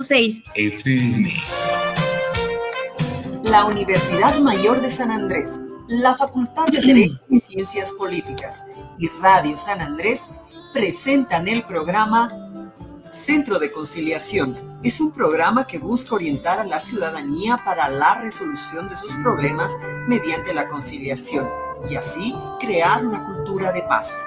6 FM. La Universidad Mayor de San Andrés, la Facultad de Derecho y Ciencias Políticas y Radio San Andrés presentan el programa Centro de Conciliación. Es un programa que busca orientar a la ciudadanía para la resolución de sus problemas mediante la conciliación y así crear una cultura de paz.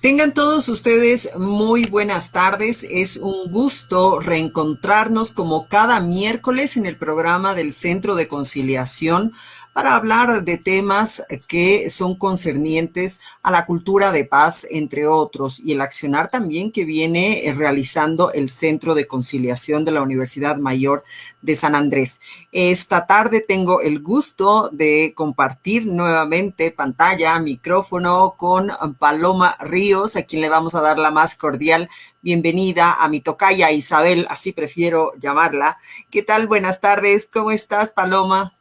Tengan todos ustedes muy buenas tardes. Es un gusto reencontrarnos como cada miércoles en el programa del Centro de Conciliación para hablar de temas que son concernientes a la cultura de paz, entre otros, y el accionar también que viene realizando el Centro de Conciliación de la Universidad Mayor de San Andrés. Esta tarde tengo el gusto de compartir nuevamente pantalla, micrófono con Paloma Ríos, a quien le vamos a dar la más cordial bienvenida, a mi tocaya Isabel, así prefiero llamarla. ¿Qué tal? Buenas tardes, ¿cómo estás, Paloma?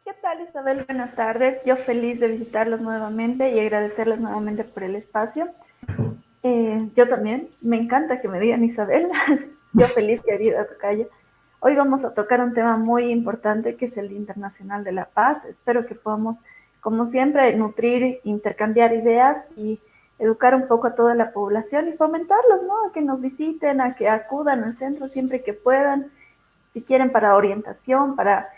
¿Qué tal, Isabel? Buenas tardes. Yo feliz de visitarlos nuevamente y agradecerles nuevamente por el espacio. Yo también, me encanta que me digan Isabel. Yo feliz, querida tocaya. Hoy vamos a tocar un tema muy importante que es el Día Internacional de la Paz. Espero que podamos, como siempre, nutrir, intercambiar ideas y educar un poco a toda la población y fomentarlos, ¿no? A que nos visiten, a que acudan al centro siempre que puedan, si quieren para orientación, para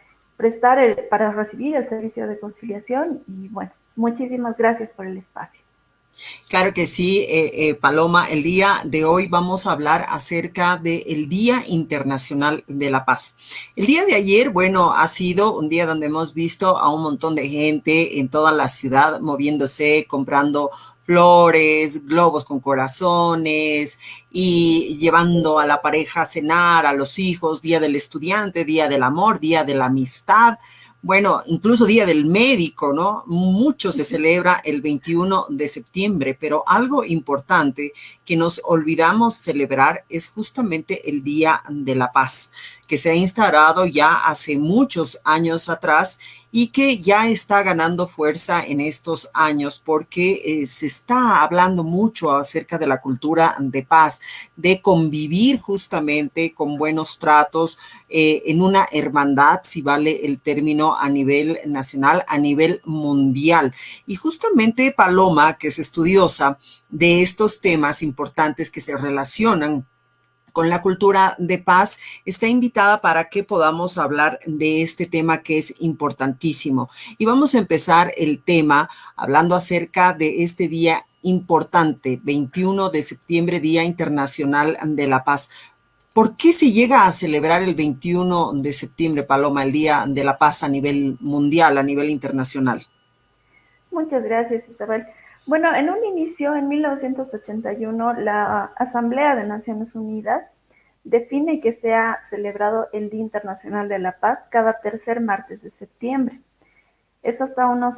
para recibir el servicio de conciliación. Y bueno, muchísimas gracias por el espacio. Claro que sí, Paloma. El día de hoy vamos a hablar acerca del Día Internacional de la Paz. El día de ayer, bueno, ha sido un día donde hemos visto a un montón de gente en toda la ciudad moviéndose, comprando flores, globos con corazones y llevando a la pareja a cenar, a los hijos, Día del Estudiante, Día del Amor, Día de la Amistad. Bueno, incluso Día del Médico, ¿no? Mucho se celebra el 21 de septiembre, pero algo importante que nos olvidamos celebrar es justamente el Día de la Paz, que se ha instaurado ya hace muchos años atrás y que ya está ganando fuerza en estos años porque se está hablando mucho acerca de la cultura de paz, de convivir justamente con buenos tratos en una hermandad, si vale el término, a nivel nacional, a nivel mundial. Y justamente Paloma, que es estudiosa de estos temas importantes que se relacionan con la cultura de paz, está invitada para que podamos hablar de este tema que es importantísimo. Y vamos a empezar el tema hablando acerca de este día importante, 21 de septiembre, Día Internacional de la Paz. ¿Por qué se llega a celebrar el 21 de septiembre, Paloma, el Día de la Paz a nivel mundial, a nivel internacional? Muchas gracias, Isabel. Bueno, en un inicio, en 1981, la Asamblea de Naciones Unidas define que sea celebrado el Día Internacional de la Paz cada tercer martes de septiembre. Es hasta unos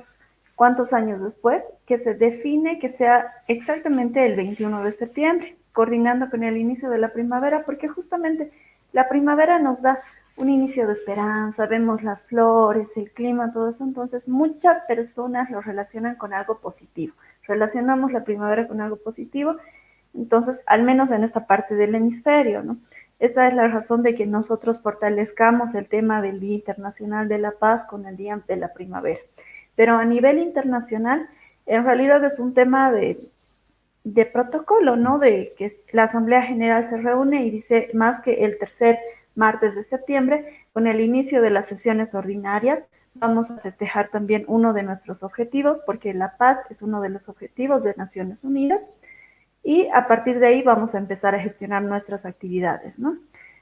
cuantos años después que se define que sea exactamente el 21 de septiembre, coordinando con el inicio de la primavera, porque justamente la primavera nos da un inicio de esperanza, vemos las flores, el clima, todo eso. Entonces muchas personas lo relacionan con algo positivo. Relacionamos la primavera con algo positivo, entonces al menos en esta parte del hemisferio, ¿no? Esa es la razón de que nosotros fortalezcamos el tema del Día Internacional de la Paz con el Día de la Primavera. Pero a nivel internacional, en realidad es un tema de protocolo, ¿no? De que la Asamblea General se reúne y dice más que el tercer martes de septiembre, con el inicio de las sesiones ordinarias, vamos a festejar también uno de nuestros objetivos, porque la paz es uno de los objetivos de Naciones Unidas, y a partir de ahí vamos a empezar a gestionar nuestras actividades, ¿no?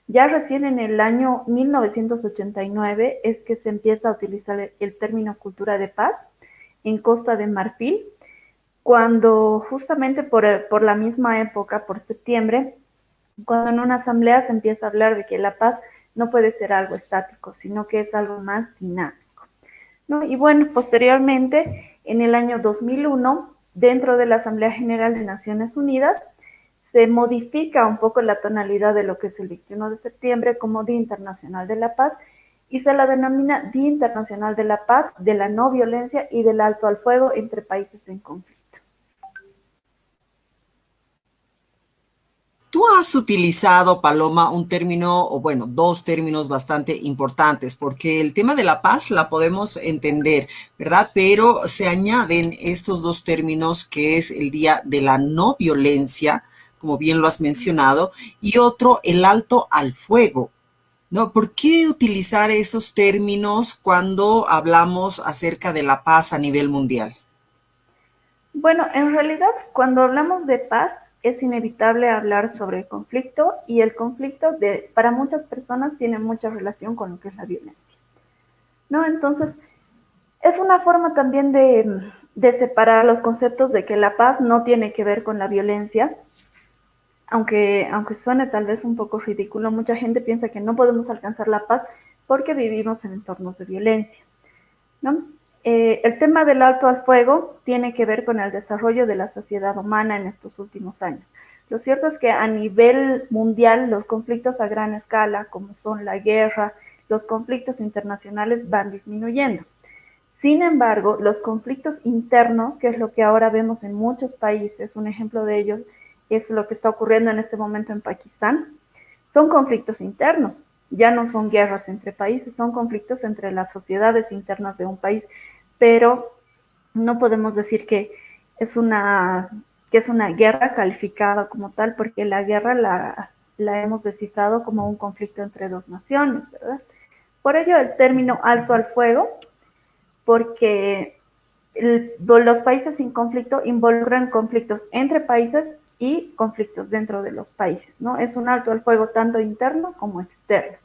Ya recién en el año 1989 es que se empieza a utilizar el término cultura de paz en Costa de Marfil, cuando justamente por la misma época, por septiembre, cuando en una asamblea se empieza a hablar de que la paz no puede ser algo estático, sino que es algo más dinámico, ¿no? Y bueno, posteriormente, en el año 2001, dentro de la Asamblea General de Naciones Unidas, se modifica un poco la tonalidad de lo que es el 21 de septiembre como Día Internacional de la Paz y se la denomina Día Internacional de la Paz, de la No Violencia y del Alto al Fuego entre países en conflicto. Tú has utilizado, Paloma, un término, o bueno, dos términos bastante importantes, porque el tema de la paz la podemos entender, ¿verdad? Pero se añaden estos dos términos, que es el Día de la No Violencia, como bien lo has mencionado, y otro, el alto al fuego. ¿No? ¿Por qué utilizar esos términos cuando hablamos acerca de la paz a nivel mundial? Bueno, en realidad, cuando hablamos de paz, es inevitable hablar sobre el conflicto y el conflicto para muchas personas tiene mucha relación con lo que es la violencia, ¿no? Entonces, es una forma también de separar los conceptos de que la paz no tiene que ver con la violencia, aunque suene tal vez un poco ridículo, mucha gente piensa que no podemos alcanzar la paz porque vivimos en entornos de violencia, ¿no? El tema del alto al fuego tiene que ver con el desarrollo de la sociedad humana en estos últimos años. Lo cierto es que a nivel mundial los conflictos a gran escala, como son la guerra, los conflictos internacionales van disminuyendo. Sin embargo, los conflictos internos, que es lo que ahora vemos en muchos países, un ejemplo de ellos es lo que está ocurriendo en este momento en Pakistán, son conflictos internos, ya no son guerras entre países, son conflictos entre las sociedades internas de un país, pero no podemos decir que es una guerra calificada como tal, porque la guerra la hemos descifrado como un conflicto entre dos naciones, ¿verdad? Por ello el término alto al fuego, porque los países sin conflicto involucran conflictos entre países y conflictos dentro de los países, ¿no? Es un alto al fuego tanto interno como externo.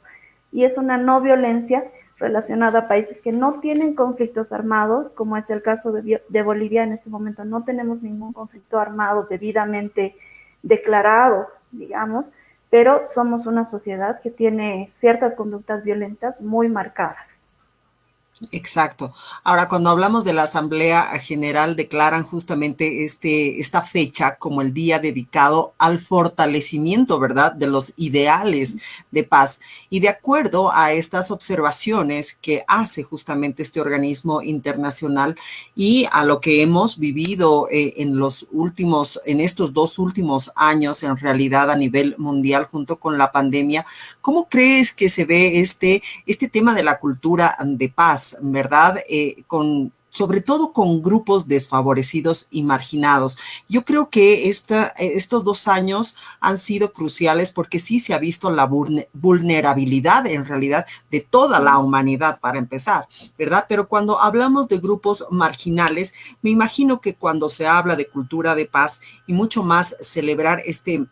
Y es una no violencia relacionada a países que no tienen conflictos armados, como es el caso de Bolivia en este momento. No tenemos ningún conflicto armado debidamente declarado, digamos, pero somos una sociedad que tiene ciertas conductas violentas muy marcadas. Exacto. Ahora, cuando hablamos de la Asamblea General, declaran justamente esta fecha como el día dedicado al fortalecimiento, ¿verdad?, de los ideales de paz. Y de acuerdo a estas observaciones que hace justamente este organismo internacional y a lo que hemos vivido en estos dos últimos años, en realidad a nivel mundial, junto con la pandemia, ¿cómo crees que se ve este tema de la cultura de paz, ¿verdad? Sobre todo con grupos desfavorecidos y marginados. Yo creo que estos 2 años han sido cruciales porque sí se ha visto la vulnerabilidad en realidad de toda la humanidad para empezar, ¿verdad? Pero cuando hablamos de grupos marginales, me imagino que cuando se habla de cultura de paz y mucho más celebrar este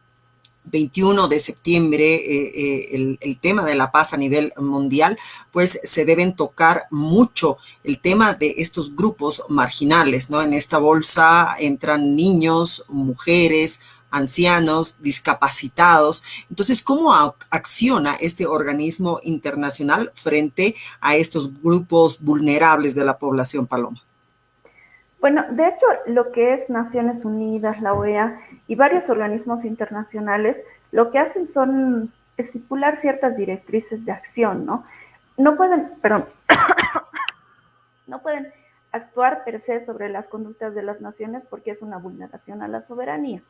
21 de septiembre, el tema de la paz a nivel mundial, pues se deben tocar mucho el tema de estos grupos marginales, ¿no? En esta bolsa entran niños, mujeres, ancianos, discapacitados. Entonces, ¿cómo acciona este organismo internacional frente a estos grupos vulnerables de la población, Paloma? Bueno, de hecho, lo que es Naciones Unidas, la OEA y varios organismos internacionales, lo que hacen son estipular ciertas directrices de acción, ¿no? No pueden, perdón, no pueden actuar per se sobre las conductas de las naciones porque es una vulneración a la soberanía.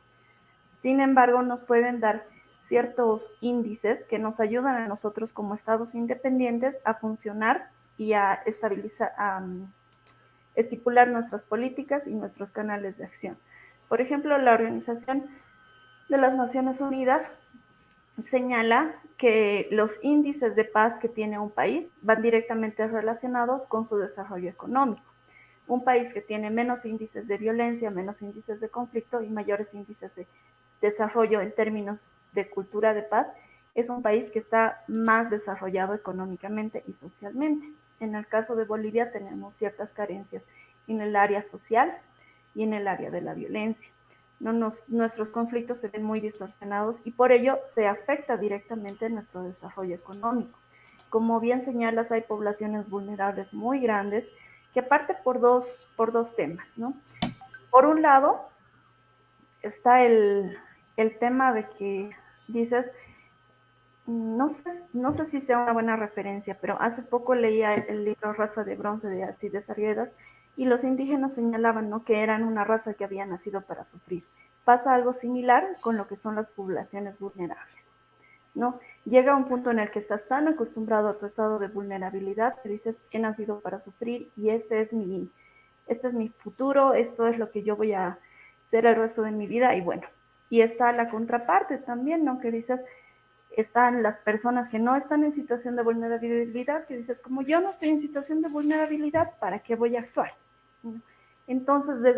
Sin embargo, nos pueden dar ciertos índices que nos ayudan a nosotros como estados independientes a funcionar y a estabilizar, estipular nuestras políticas y nuestros canales de acción. Por ejemplo, la Organización de las Naciones Unidas señala que los índices de paz que tiene un país van directamente relacionados con su desarrollo económico. Un país que tiene menos índices de violencia, menos índices de conflicto y mayores índices de desarrollo en términos de cultura de paz, es un país que está más desarrollado económicamente y socialmente. En el caso de Bolivia tenemos ciertas carencias en el área social y en el área de la violencia. Nuestros conflictos se ven muy distorsionados y por ello se afecta directamente nuestro desarrollo económico. Como bien señalas, hay poblaciones vulnerables muy grandes que parte por dos temas, ¿no? Por un lado, está el tema de que dices, No sé si sea una buena referencia, pero hace poco leía el libro Raza de Bronce de Alcides Arguedas y los indígenas señalaban, ¿no?, que eran una raza que había nacido para sufrir. Pasa algo similar con lo que son las poblaciones vulnerables, ¿no? Llega un punto en el que estás tan acostumbrado a tu estado de vulnerabilidad que dices, he nacido para sufrir y este es mi futuro, esto es lo que yo voy a hacer el resto de mi vida y bueno. Y está la contraparte también, ¿no? Que dices, están las personas que no están en situación de vulnerabilidad, que dices, como yo no estoy en situación de vulnerabilidad, ¿para qué voy a actuar? Entonces,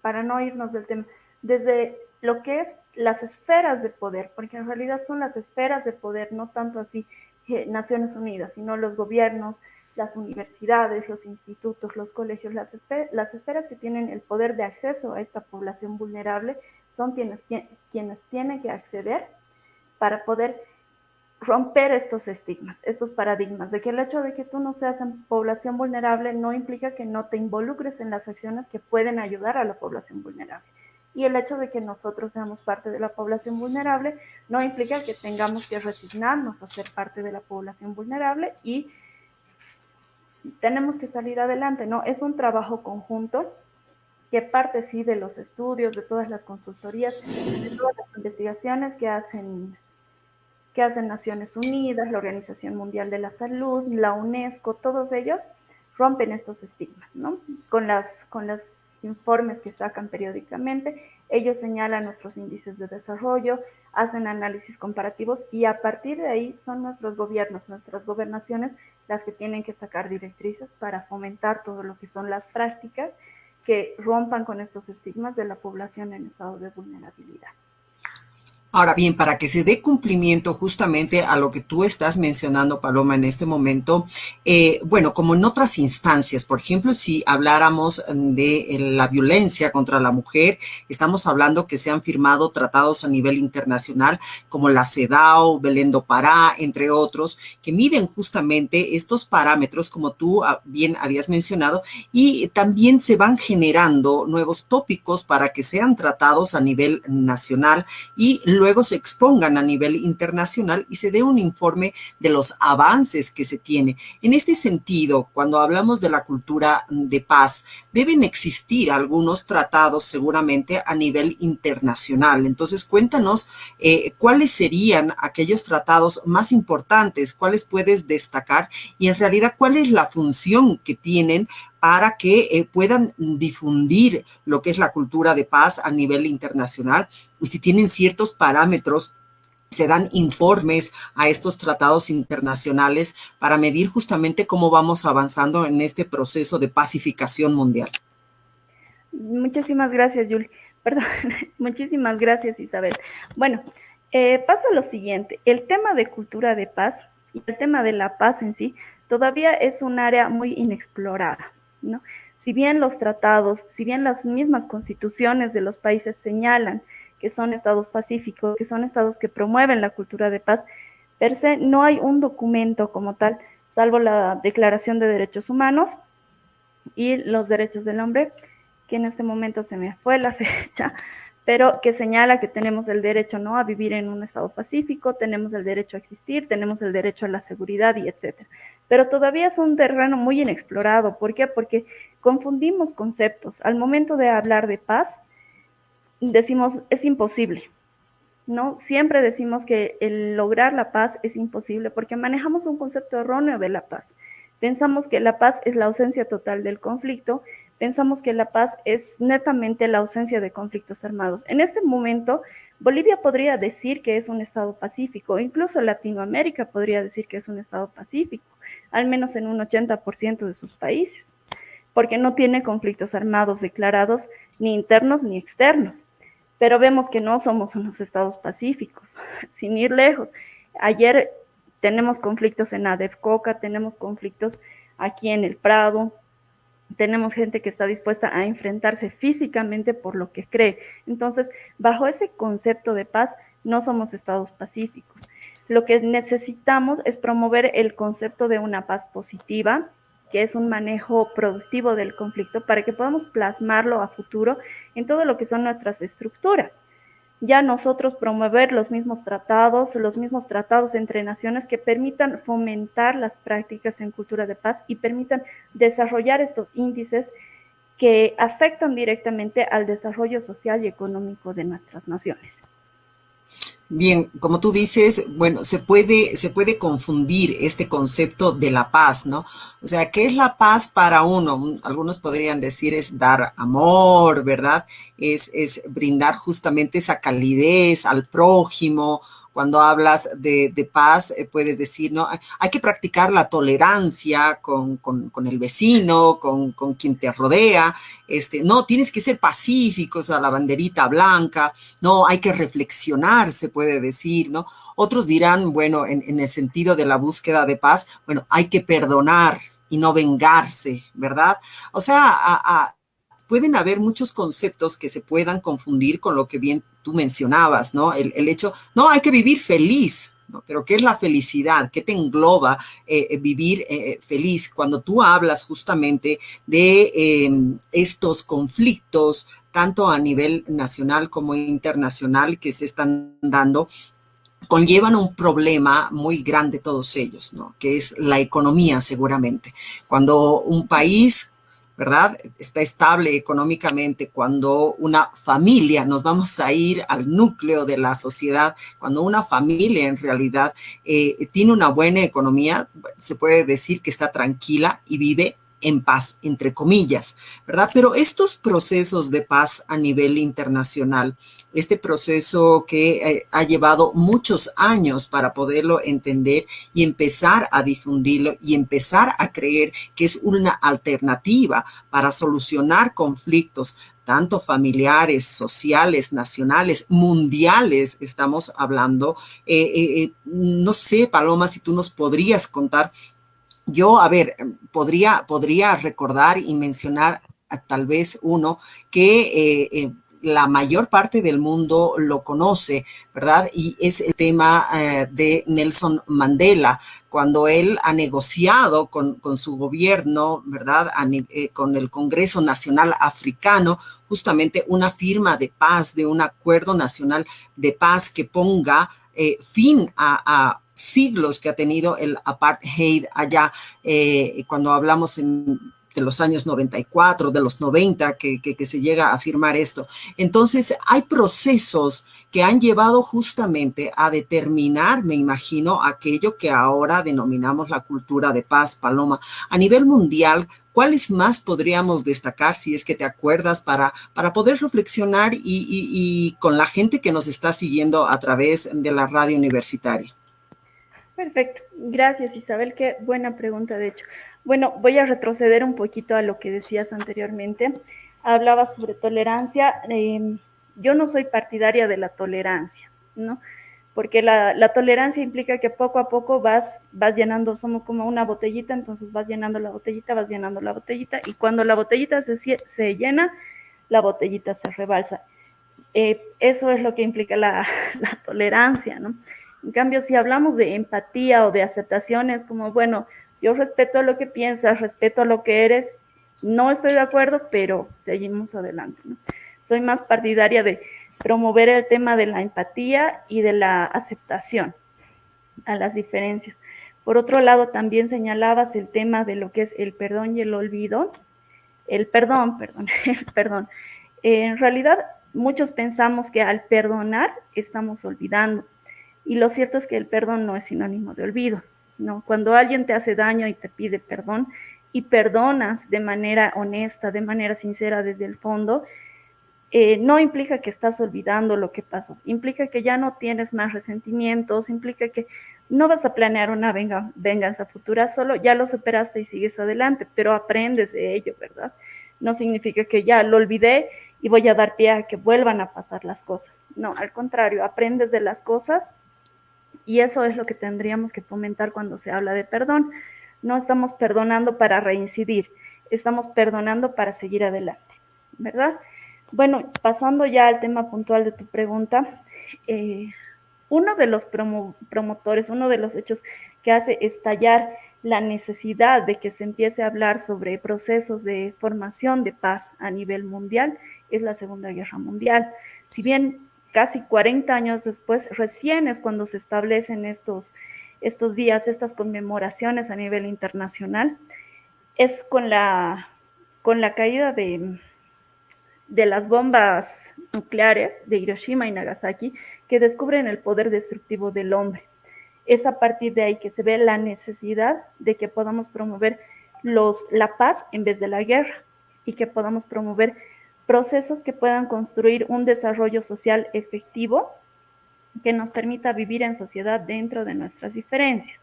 para no irnos del tema, desde lo que es las esferas de poder, porque en realidad son las esferas de poder, no tanto así Naciones Unidas, sino los gobiernos, las universidades, los institutos, los colegios, las esferas que tienen el poder de acceso a esta población vulnerable son quienes tienen que acceder para poder romper estos estigmas, estos paradigmas, de que el hecho de que tú no seas en población vulnerable no implica que no te involucres en las acciones que pueden ayudar a la población vulnerable. Y el hecho de que nosotros seamos parte de la población vulnerable no implica que tengamos que resignarnos a ser parte de la población vulnerable y tenemos que salir adelante, ¿no? Es un trabajo conjunto que parte sí de los estudios, de todas las consultorías, de todas las investigaciones que hacen Naciones Unidas, la Organización Mundial de la Salud, la UNESCO, todos ellos rompen estos estigmas, ¿no? Con los informes que sacan periódicamente, ellos señalan nuestros índices de desarrollo, hacen análisis comparativos y a partir de ahí son nuestros gobiernos, nuestras gobernaciones las que tienen que sacar directrices para fomentar todo lo que son las prácticas que rompan con estos estigmas de la población en estado de vulnerabilidad. Ahora bien, para que se dé cumplimiento justamente a lo que tú estás mencionando, Paloma, en este momento, bueno, como en otras instancias, por ejemplo, si habláramos de la violencia contra la mujer, estamos hablando que se han firmado tratados a nivel internacional como la CEDAW, Belén do Pará, entre otros, que miden justamente estos parámetros, como tú bien habías mencionado, y también se van generando nuevos tópicos para que sean tratados a nivel nacional y luego se expongan a nivel internacional y se dé un informe de los avances que se tiene. En este sentido, cuando hablamos de la cultura de paz, deben existir algunos tratados seguramente a nivel internacional. Entonces, cuéntanos cuáles serían aquellos tratados más importantes, cuáles puedes destacar y en realidad cuál es la función que tienen para que puedan difundir lo que es la cultura de paz a nivel internacional y si tienen ciertos parámetros, se dan informes a estos tratados internacionales para medir justamente cómo vamos avanzando en este proceso de pacificación mundial. Muchísimas gracias, Julie. Perdón, muchísimas gracias, Isabel. Bueno, pasa lo siguiente, el tema de cultura de paz y el tema de la paz en sí todavía es un área muy inexplorada, ¿no? Si bien los tratados, si bien las mismas constituciones de los países señalan que son estados pacíficos, que son estados que promueven la cultura de paz, per se no hay un documento como tal, salvo la Declaración de Derechos Humanos y los Derechos del Hombre, que en este momento se me fue la fecha, pero que señala que tenemos el derecho, ¿no?, a vivir en un estado pacífico, tenemos el derecho a existir, tenemos el derecho a la seguridad y etcétera. Pero todavía es un terreno muy inexplorado. ¿Por qué? Porque confundimos conceptos. Al momento de hablar de paz, decimos es imposible, ¿no? Siempre decimos que el lograr la paz es imposible porque manejamos un concepto erróneo de la paz. Pensamos que la paz es la ausencia total del conflicto, pensamos que la paz es netamente la ausencia de conflictos armados. En este momento, Bolivia podría decir que es un estado pacífico, incluso Latinoamérica podría decir que es un estado pacífico, al menos en un 80% de sus países, porque no tiene conflictos armados declarados ni internos ni externos. Pero vemos que no somos unos estados pacíficos, sin ir lejos. Ayer tenemos conflictos en Adefcoca, tenemos conflictos aquí en el Prado, tenemos gente que está dispuesta a enfrentarse físicamente por lo que cree. Entonces, bajo ese concepto de paz, no somos estados pacíficos. Lo que necesitamos es promover el concepto de una paz positiva, que es un manejo productivo del conflicto, para que podamos plasmarlo a futuro en todo lo que son nuestras estructuras. ya nosotros promover los mismos tratados entre naciones que permitan fomentar las prácticas en cultura de paz y permitan desarrollar estos índices que afectan directamente al desarrollo social y económico de nuestras naciones. Bien, como tú dices, bueno, se puede confundir este concepto de la paz, ¿no? O sea, ¿qué es la paz para uno? Algunos podrían decir es dar amor, ¿verdad? Es brindar justamente esa calidez al prójimo. Cuando hablas de paz, puedes decir, ¿no? Hay que practicar la tolerancia con el vecino, con quien te rodea. No, tienes que ser pacíficos a la banderita blanca, no, hay que reflexionar, se puede decir, ¿no? Otros dirán, bueno, en el sentido de la búsqueda de paz, bueno, hay que perdonar y no vengarse, ¿verdad? O sea, pueden haber muchos conceptos que se puedan confundir con lo que bien tú mencionabas, ¿no? El hecho, no, hay que vivir feliz, ¿no? Pero ¿qué es la felicidad? ¿Qué te engloba vivir feliz? Cuando tú hablas justamente de estos conflictos, tanto a nivel nacional como internacional, que se están dando, conllevan un problema muy grande todos ellos, ¿no? Que es la economía seguramente. Cuando un país, ¿verdad? Está estable económicamente, cuando una familia, nos vamos a ir al núcleo de la sociedad, cuando una familia en realidad tiene una buena economía, se puede decir que está tranquila y vive en paz, entre comillas, ¿verdad? Pero estos procesos de paz a nivel internacional, este proceso que ha llevado muchos años para poderlo entender y empezar a difundirlo y empezar a creer que es una alternativa para solucionar conflictos tanto familiares, sociales, nacionales, mundiales, estamos hablando. No sé, Paloma, si tú nos podrías contar. Yo, a ver, podría recordar y mencionar tal vez uno que la mayor parte del mundo lo conoce, ¿verdad? Y es el tema de Nelson Mandela, cuando él ha negociado con su gobierno, ¿verdad? Con el Congreso Nacional Africano, justamente una firma de paz, de un acuerdo nacional de paz que ponga fin a siglos que ha tenido el apartheid allá, cuando hablamos de los años 94, de los 90, que se llega a firmar esto. Entonces, hay procesos que han llevado justamente a determinar, me imagino, aquello que ahora denominamos la cultura de paz, Paloma. A nivel mundial, ¿cuáles más podríamos destacar, si es que te acuerdas, para poder reflexionar y con la gente que nos está siguiendo a través de la radio universitaria? Perfecto, gracias Isabel, qué buena pregunta de hecho. Bueno, voy a retroceder un poquito a lo que decías anteriormente. Hablabas sobre tolerancia. Yo no soy partidaria de la tolerancia, ¿no? Porque la tolerancia implica que poco a poco vas llenando, somos como una botellita, entonces vas llenando la botellita, y cuando la botellita se llena, la botellita se rebalsa. Eso es lo que implica la tolerancia, ¿no? En cambio, si hablamos de empatía o de aceptación, es como, bueno, yo respeto lo que piensas, respeto lo que eres, no estoy de acuerdo, pero seguimos adelante, ¿no? Soy más partidaria de promover el tema de la empatía y de la aceptación a las diferencias. Por otro lado, también señalabas el tema de lo que es el perdón y el olvido. El perdón, el perdón. En realidad, muchos pensamos que al perdonar estamos olvidando. Y lo cierto es que el perdón no es sinónimo de olvido, ¿no? Cuando alguien te hace daño y te pide perdón y perdonas de manera honesta, de manera sincera desde el fondo, no implica que estás olvidando lo que pasó, implica que ya no tienes más resentimientos, implica que no vas a planear una venganza futura, solo ya lo superaste y sigues adelante, pero aprendes de ello, ¿verdad? No significa que ya lo olvidé y voy a dar pie a que vuelvan a pasar las cosas. No, al contrario, aprendes de las cosas y eso es lo que tendríamos que fomentar cuando se habla de perdón. No estamos perdonando para reincidir, estamos perdonando para seguir adelante, ¿verdad? Bueno, pasando ya al tema puntual de tu pregunta, uno de los promotores, uno de los hechos que hace estallar la necesidad de que se empiece a hablar sobre procesos de formación de paz a nivel mundial es la Segunda Guerra Mundial. Si bien casi 40 años después, recién es cuando se establecen estos días, estas conmemoraciones a nivel internacional. Es con la caída de las bombas nucleares de Hiroshima y Nagasaki que descubren el poder destructivo del hombre. Es a partir de ahí que se ve la necesidad de que podamos promover la paz en vez de la guerra y que podamos promover procesos que puedan construir un desarrollo social efectivo que nos permita vivir en sociedad dentro de nuestras diferencias.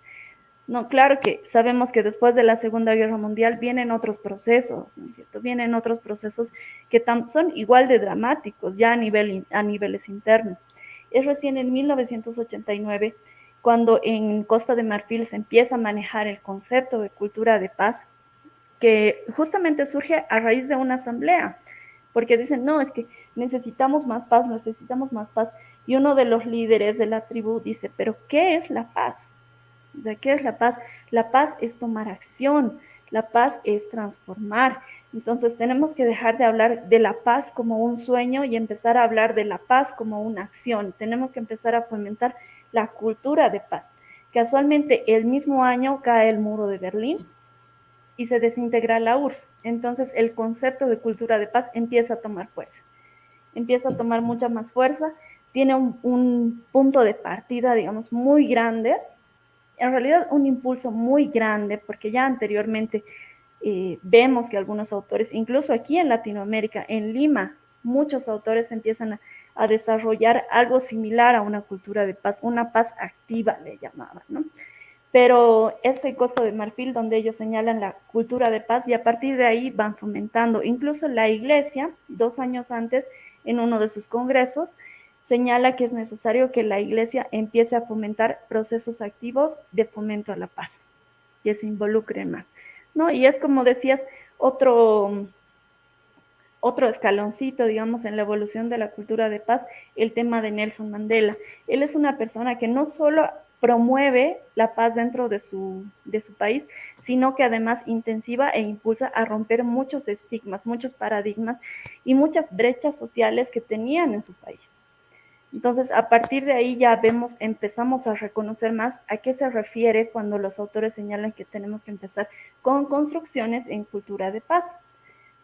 No, claro que sabemos que después de la Segunda Guerra Mundial vienen otros procesos, ¿no es cierto? Vienen otros procesos que son igual de dramáticos ya a niveles internos. Es recién en 1989 cuando en Costa de Marfil se empieza a manejar el concepto de cultura de paz, que justamente surge a raíz de una asamblea, porque dicen, no, es que necesitamos más paz, necesitamos más paz. Y uno de los líderes de la tribu dice, pero ¿qué es la paz? O sea, ¿qué es la paz? La paz es tomar acción, la paz es transformar. Entonces tenemos que dejar de hablar de la paz como un sueño y empezar a hablar de la paz como una acción. Tenemos que empezar a fomentar la cultura de paz. Casualmente, el mismo año cae el muro de Berlín y se desintegra la URSS. Entonces el concepto de cultura de paz empieza a tomar fuerza, empieza a tomar mucha más fuerza, tiene un punto de partida, digamos, muy grande, en realidad un impulso muy grande, porque ya anteriormente vemos que algunos autores, incluso aquí en Latinoamérica, en Lima, muchos autores empiezan a desarrollar algo similar a una cultura de paz, una paz activa le llamaban, ¿no? Pero este Costa de Marfil donde ellos señalan la cultura de paz y a partir de ahí van fomentando. Incluso la iglesia, 2 años antes, en uno de sus congresos, señala que es necesario que la iglesia empiece a fomentar procesos activos de fomento a la paz, que se involucren más, ¿no? Y es como decías, otro escaloncito, digamos, en la evolución de la cultura de paz, el tema de Nelson Mandela. Él es una persona que no solo promueve la paz dentro de su país, sino que además intensiva e impulsa a romper muchos estigmas, muchos paradigmas y muchas brechas sociales que tenían en su país. Entonces, a partir de ahí ya empezamos a reconocer más a qué se refiere cuando los autores señalan que tenemos que empezar con construcciones en cultura de paz.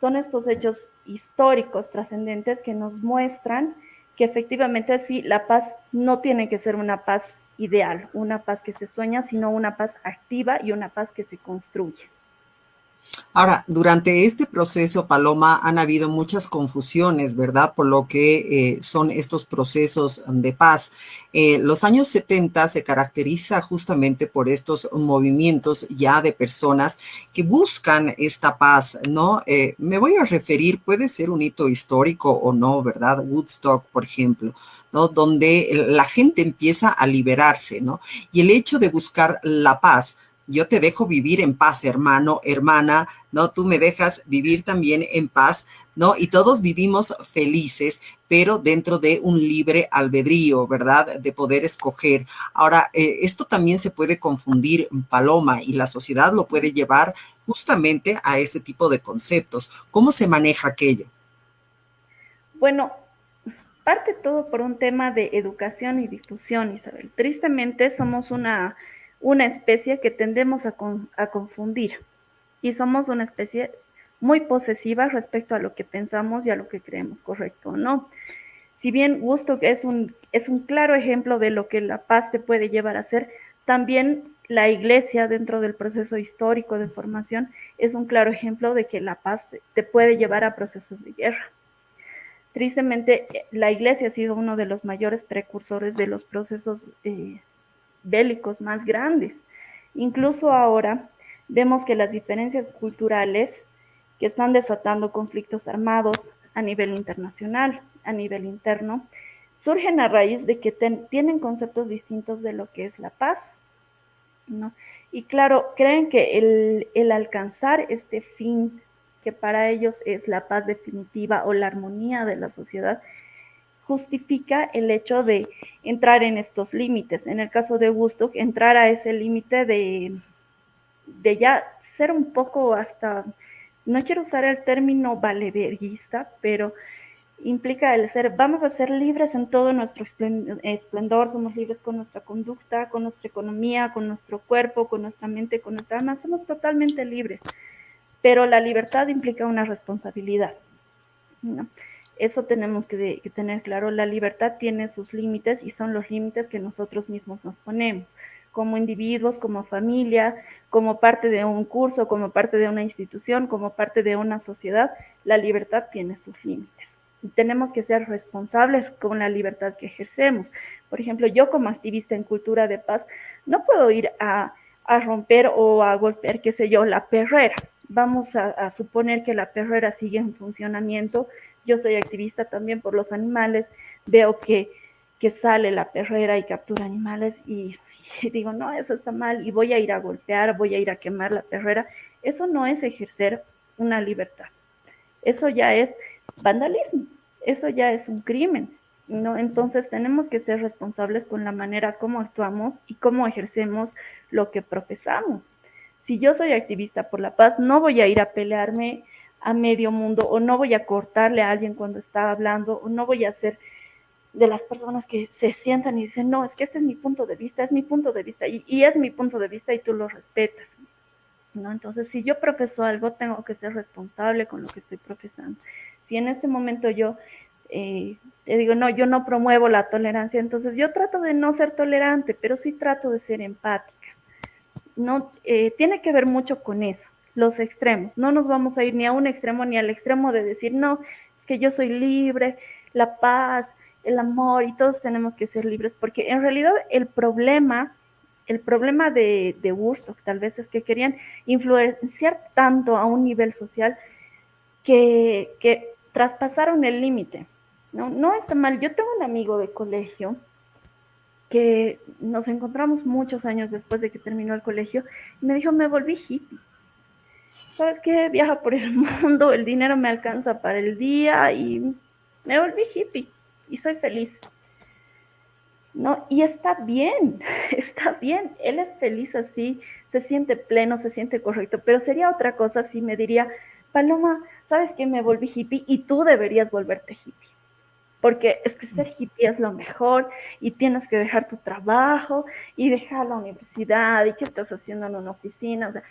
Son estos hechos históricos trascendentes que nos muestran que efectivamente sí, la paz no tiene que ser una paz ideal, una paz que se sueña, sino una paz activa y una paz que se construye. Ahora, durante este proceso, Paloma, han habido muchas confusiones, ¿verdad? Por lo que son estos procesos de paz. Los años 70 se caracteriza justamente por estos movimientos ya de personas que buscan esta paz, ¿no? Me voy a referir, puede ser un hito histórico o no, ¿verdad? Woodstock, por ejemplo, ¿no? Donde la gente empieza a liberarse, ¿no? Y el hecho de buscar la paz, yo te dejo vivir en paz, hermano, hermana, ¿no? Tú me dejas vivir también en paz, ¿no? Y todos vivimos felices, pero dentro de un libre albedrío, ¿verdad? De poder escoger. Ahora, esto también se puede confundir, Paloma, y la sociedad lo puede llevar justamente a ese tipo de conceptos. ¿Cómo se maneja aquello? Bueno, parte todo por un tema de educación y difusión, Isabel. Tristemente somos una especie que tendemos a confundir y somos una especie muy posesiva respecto a lo que pensamos y a lo que creemos correcto o no. Si bien Woodstock es un claro ejemplo de lo que la paz te puede llevar a ser, también la iglesia dentro del proceso histórico de formación es un claro ejemplo de que la paz te puede llevar a procesos de guerra. Tristemente, la iglesia ha sido uno de los mayores precursores de los procesos bélicos más grandes. Incluso ahora vemos que las diferencias culturales que están desatando conflictos armados a nivel internacional, a nivel interno, surgen a raíz de que tienen conceptos distintos de lo que es la paz, ¿no? Y claro, creen que el alcanzar este fin, que para ellos es la paz definitiva o la armonía de la sociedad, justifica el hecho de entrar en estos límites. En el caso de Woodstock, entrar a ese límite de ya ser un poco hasta, no quiero usar el término valeverguista, pero implica el ser, vamos a ser libres en todo nuestro esplendor, somos libres con nuestra conducta, con nuestra economía, con nuestro cuerpo, con nuestra mente, con nuestra alma, somos totalmente libres, pero la libertad implica una responsabilidad, ¿no? Eso tenemos que tener claro, la libertad tiene sus límites y son los límites que nosotros mismos nos ponemos, como individuos, como familia, como parte de un curso, como parte de una institución, como parte de una sociedad, la libertad tiene sus límites. Y tenemos que ser responsables con la libertad que ejercemos. Por ejemplo, yo como activista en cultura de paz, no puedo ir a romper o a golpear, qué sé yo, la perrera. Vamos a suponer que la perrera sigue en funcionamiento. Yo soy activista también por los animales, veo que sale la perrera y captura animales y digo, no, eso está mal y voy a ir a golpear, voy a ir a quemar la perrera. Eso no es ejercer una libertad. Eso ya es vandalismo, eso ya es un crimen, ¿no? Entonces tenemos que ser responsables con la manera como actuamos y cómo ejercemos lo que profesamos. Si yo soy activista por la paz, no voy a ir a pelearme a medio mundo o no voy a cortarle a alguien cuando está hablando o no voy a ser de las personas que se sientan y dicen, no, es que este es mi punto de vista, es mi punto de vista y es mi punto de vista y tú lo respetas, ¿no? Entonces, si yo profeso algo, tengo que ser responsable con lo que estoy profesando. Si en este momento yo te digo, no, yo no promuevo la tolerancia, entonces yo trato de no ser tolerante, pero sí trato de ser empática. No, tiene que ver mucho con eso, los extremos. No nos vamos a ir ni a un extremo ni al extremo de decir, no, es que yo soy libre, la paz, el amor y todos tenemos que ser libres, porque en realidad el problema de Woodstock tal vez es que querían influenciar tanto a un nivel social que traspasaron el límite. No, no está mal. Yo tengo un amigo de colegio que nos encontramos muchos años después de que terminó el colegio y me dijo, me volví hippie. ¿Sabes qué? Viaja por el mundo, el dinero me alcanza para el día y me volví hippie y soy feliz. ¿No? Y está bien, está bien, él es feliz así, se siente pleno, se siente correcto, pero sería otra cosa si me diría, Paloma, ¿sabes qué? Me volví hippie y tú deberías volverte hippie, porque es que ser hippie es lo mejor y tienes que dejar tu trabajo y dejar la universidad y qué estás haciendo en una oficina, o sea,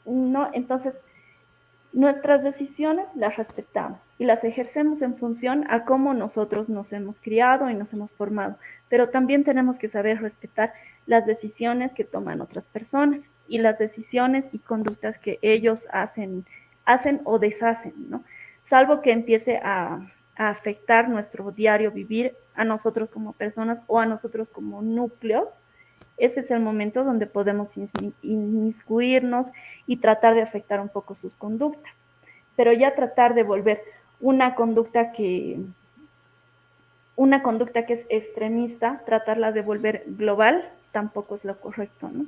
no, entonces nuestras decisiones las respetamos y las ejercemos en función a cómo nosotros nos hemos criado y nos hemos formado, pero también tenemos que saber respetar las decisiones que toman otras personas y las decisiones y conductas que ellos hacen o deshacen, ¿no? Salvo que empiece a afectar nuestro diario vivir a nosotros como personas o a nosotros como núcleos, ese es el momento donde podemos inmiscuirnos y tratar de afectar un poco sus conductas. Pero ya tratar de volver una conducta que, una conducta que es extremista, tratarla de volver global, tampoco es lo correcto, ¿no?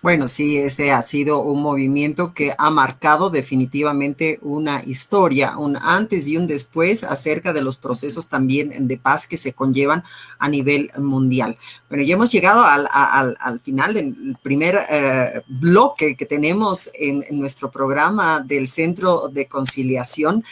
Bueno, sí, ese ha sido un movimiento que ha marcado definitivamente una historia, un antes y un después acerca de los procesos también de paz que se conllevan a nivel mundial. Bueno, ya hemos llegado al final del primer bloque que tenemos en nuestro programa del Centro de Conciliación.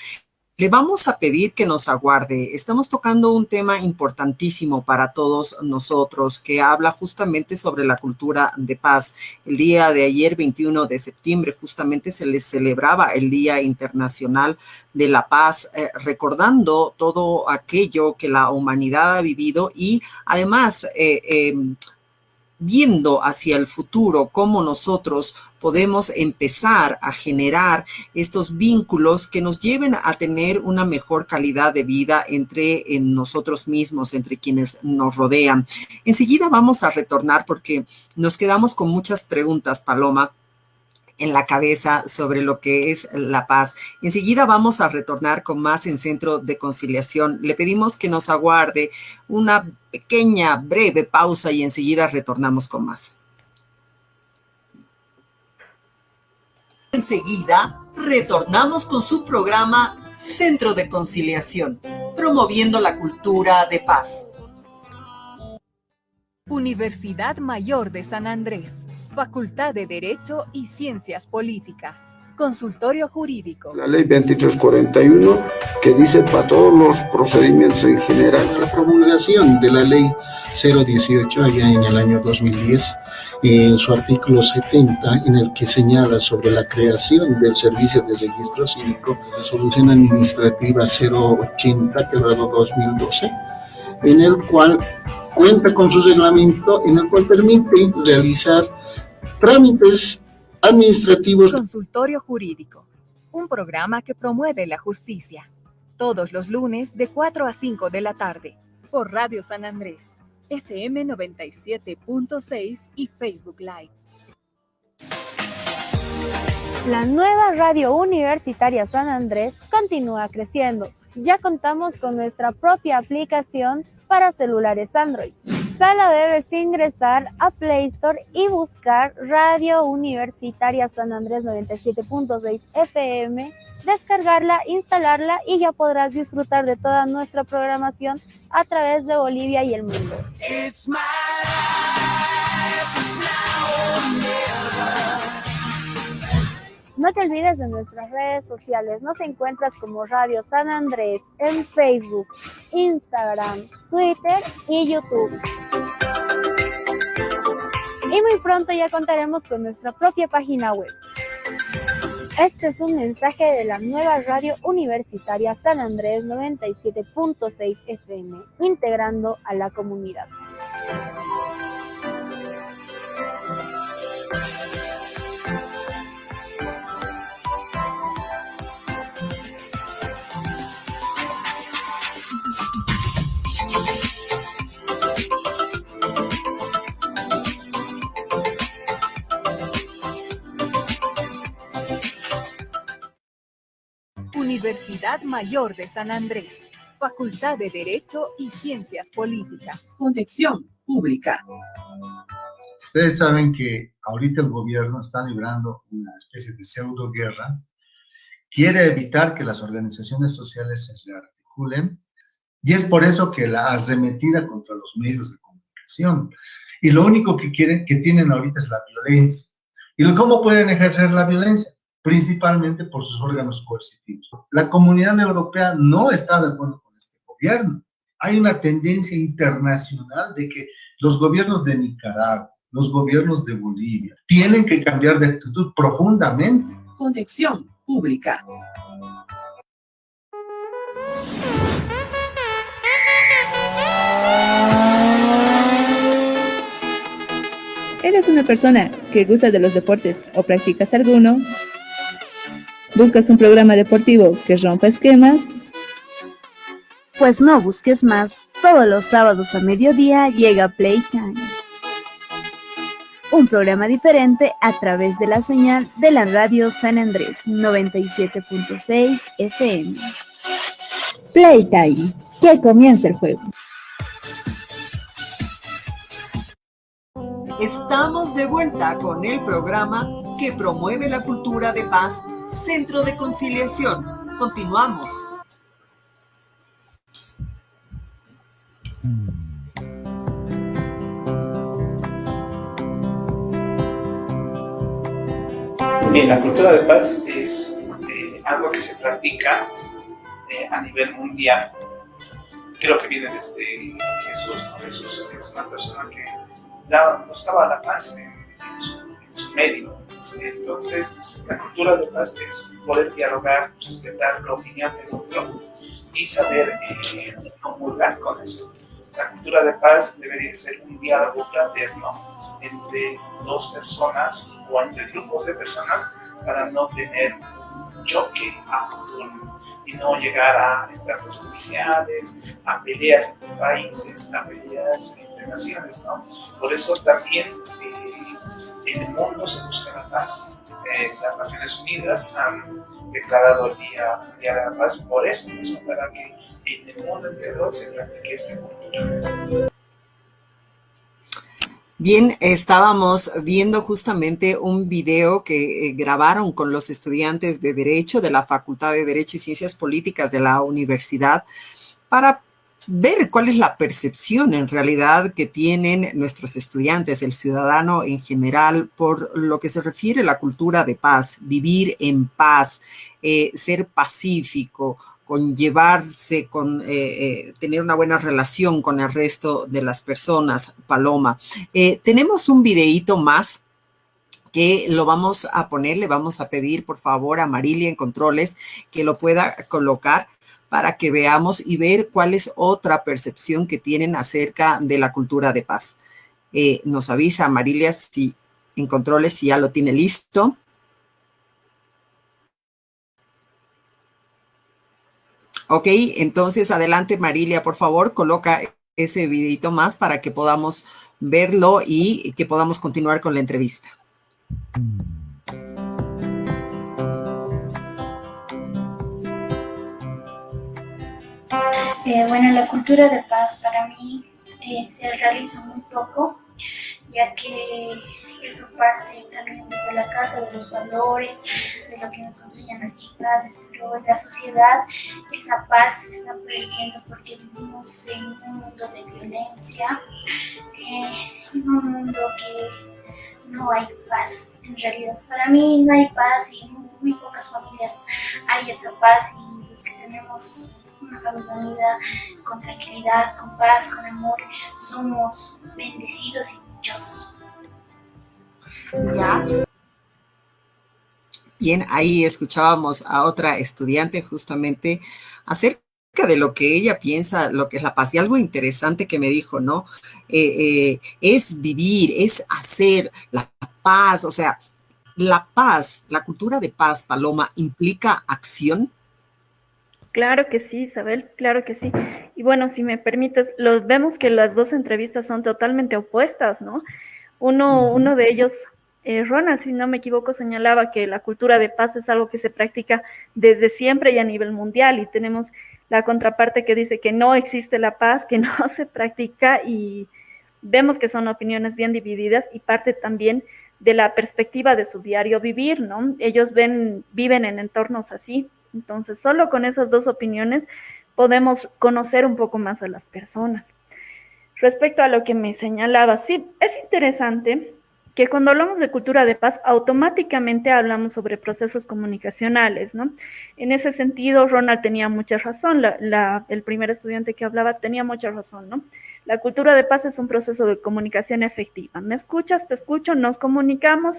Le vamos a pedir que nos aguarde. Estamos tocando un tema importantísimo para todos nosotros que habla justamente sobre la cultura de paz. El día de ayer, 21 de septiembre, justamente se les celebraba el Día Internacional de la Paz, recordando todo aquello que la humanidad ha vivido y además viendo hacia el futuro cómo nosotros podemos empezar a generar estos vínculos que nos lleven a tener una mejor calidad de vida entre nosotros mismos, entre quienes nos rodean. Enseguida vamos a retornar porque nos quedamos con muchas preguntas, Paloma, en la cabeza sobre lo que es la paz. Enseguida vamos a retornar con más en Centro de Conciliación. Le pedimos que nos aguarde una pequeña, breve pausa y enseguida retornamos con más. Enseguida retornamos con su programa Centro de Conciliación, promoviendo la cultura de paz. Universidad Mayor de San Andrés, Facultad de Derecho y Ciencias Políticas. Consultorio Jurídico. La ley 2341, que dice para todos los procedimientos en general. La promulgación de la ley 018 allá en el año 2010, en su artículo 70, en el que señala sobre la creación del Servicio de Registro Cívico, resolución administrativa 080, quebrado 2012, en el cual cuenta con su reglamento, en el cual permite realizar trámites administrativos. Consultorio Jurídico, un programa que promueve la justicia. Todos los lunes de 4 a 5 de la tarde, por Radio San Andrés, FM 97.6 y Facebook Live. La nueva radio universitaria San Andrés continúa creciendo. Ya contamos con nuestra propia aplicación para celulares Android. Solo debes ingresar a Play Store y buscar Radio Universitaria San Andrés 97.6 FM, descargarla, instalarla y ya podrás disfrutar de toda nuestra programación a través de Bolivia y el mundo. No te olvides de nuestras redes sociales. Nos encuentras como Radio San Andrés en Facebook, Instagram, Twitter y YouTube. Y muy pronto ya contaremos con nuestra propia página web. Este es un mensaje de la nueva radio universitaria San Andrés 97.6 FM, integrando a la comunidad. Universidad Mayor de San Andrés, Facultad de Derecho y Ciencias Políticas. Conexión pública. Ustedes saben que ahorita el gobierno está librando una especie de pseudo guerra. Quiere evitar que las organizaciones sociales se rearticulen y es por eso que la arremetida contra los medios de comunicación. Y lo único que tienen ahorita es la violencia. ¿Y cómo pueden ejercer la violencia? Principalmente por sus órganos coercitivos. La comunidad europea no está de acuerdo con este gobierno. Hay una tendencia internacional de que los gobiernos de Nicaragua, los gobiernos de Bolivia, tienen que cambiar de actitud profundamente. Conexión pública. ¿Eres una persona que gusta de los deportes o practicas alguno? ¿Buscas un programa deportivo que rompa esquemas? Pues no busques más. Todos los sábados a mediodía llega Playtime. Un programa diferente a través de la señal de la radio San Andrés 97.6 FM. Playtime. Que comience el juego. Estamos de vuelta con el programa que promueve la cultura de paz, Centro de Conciliación. Continuamos. Bien, la cultura de paz es algo que se practica a nivel mundial. Creo que viene desde Jesús, ¿no? Jesús es una persona que buscaba la paz en su medio. Entonces, la cultura de paz es poder dialogar, respetar la opinión del otro y saber comulgar con eso. La cultura de paz debería ser un diálogo fraterno entre dos personas o entre grupos de personas para no tener un choque a futuro y no llegar a estratos judiciales, a peleas entre países, a peleas entre naciones, ¿no? Por eso también en el mundo se busca la paz. Las Naciones Unidas han declarado el Día Mundial de la Paz por eso mismo, para que en el mundo entero se practique esta cultura. Bien, estábamos viendo justamente un video que grabaron con los estudiantes de Derecho de la Facultad de Derecho y Ciencias Políticas de la universidad para ver cuál es la percepción en realidad que tienen nuestros estudiantes, el ciudadano en general, por lo que se refiere a la cultura de paz, vivir en paz, ser pacífico, conllevarse, tener una buena relación con el resto de las personas, Paloma. Tenemos un videíto más que lo vamos a poner, le vamos a pedir por favor a Marilia en controles que lo pueda colocar para que veamos y ver cuál es otra percepción que tienen acerca de la cultura de paz. Nos avisa Marilia si en controles si ya lo tiene listo. Ok, entonces adelante Marilia, por favor, coloca ese videito más para que podamos verlo y que podamos continuar con la entrevista. Bueno, la cultura de paz para mí se realiza muy poco, ya que eso parte también desde la casa, de los valores, de lo que nos enseñan nuestros padres, pero en la sociedad esa paz se está perdiendo porque vivimos en un mundo de violencia, en un mundo que no hay paz en realidad. Para mí no hay paz y en muy pocas familias hay esa paz, y los que tenemos una familia unida, con tranquilidad, con paz, con amor, somos bendecidos y dichosos. ¿Ya? Bien, ahí escuchábamos a otra estudiante justamente acerca de lo que ella piensa, lo que es la paz. Y algo interesante que me dijo, ¿no? Es vivir, es hacer la paz, o sea, la paz, la cultura de paz, Paloma, ¿implica acción? Claro que sí, Isabel, claro que sí. Y bueno, si me permites, vemos que las dos entrevistas son totalmente opuestas, ¿no? Uno de ellos, Ronald, si no me equivoco, señalaba que la cultura de paz es algo que se practica desde siempre y a nivel mundial, y tenemos la contraparte que dice que no existe la paz, que no se practica, y vemos que son opiniones bien divididas y parte también de la perspectiva de su diario vivir, ¿no? Ellos viven en entornos así. Entonces, solo con esas dos opiniones podemos conocer un poco más a las personas. Respecto a lo que me señalaba, sí, es interesante que cuando hablamos de cultura de paz, automáticamente hablamos sobre procesos comunicacionales, ¿no? En ese sentido, Ronald tenía mucha razón, el primer estudiante que hablaba tenía mucha razón, ¿no? La cultura de paz es un proceso de comunicación efectiva. Me escuchas, te escucho, nos comunicamos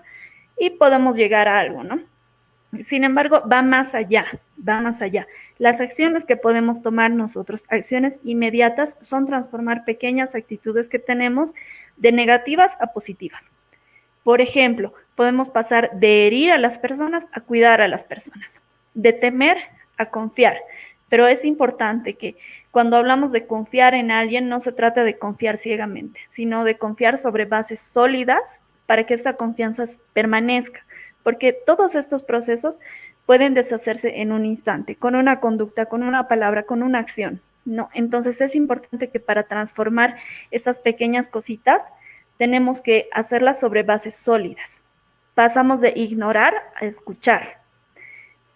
y podemos llegar a algo, ¿no? Sin embargo, va más allá, va más allá. Las acciones que podemos tomar nosotros, acciones inmediatas, son transformar pequeñas actitudes que tenemos de negativas a positivas. Por ejemplo, podemos pasar de herir a las personas a cuidar a las personas, de temer a confiar. Pero es importante que cuando hablamos de confiar en alguien, no se trata de confiar ciegamente, sino de confiar sobre bases sólidas para que esa confianza permanezca. Porque todos estos procesos pueden deshacerse en un instante, con una conducta, con una palabra, con una acción, ¿no? Entonces es importante que para transformar estas pequeñas cositas, tenemos que hacerlas sobre bases sólidas. Pasamos de ignorar a escuchar,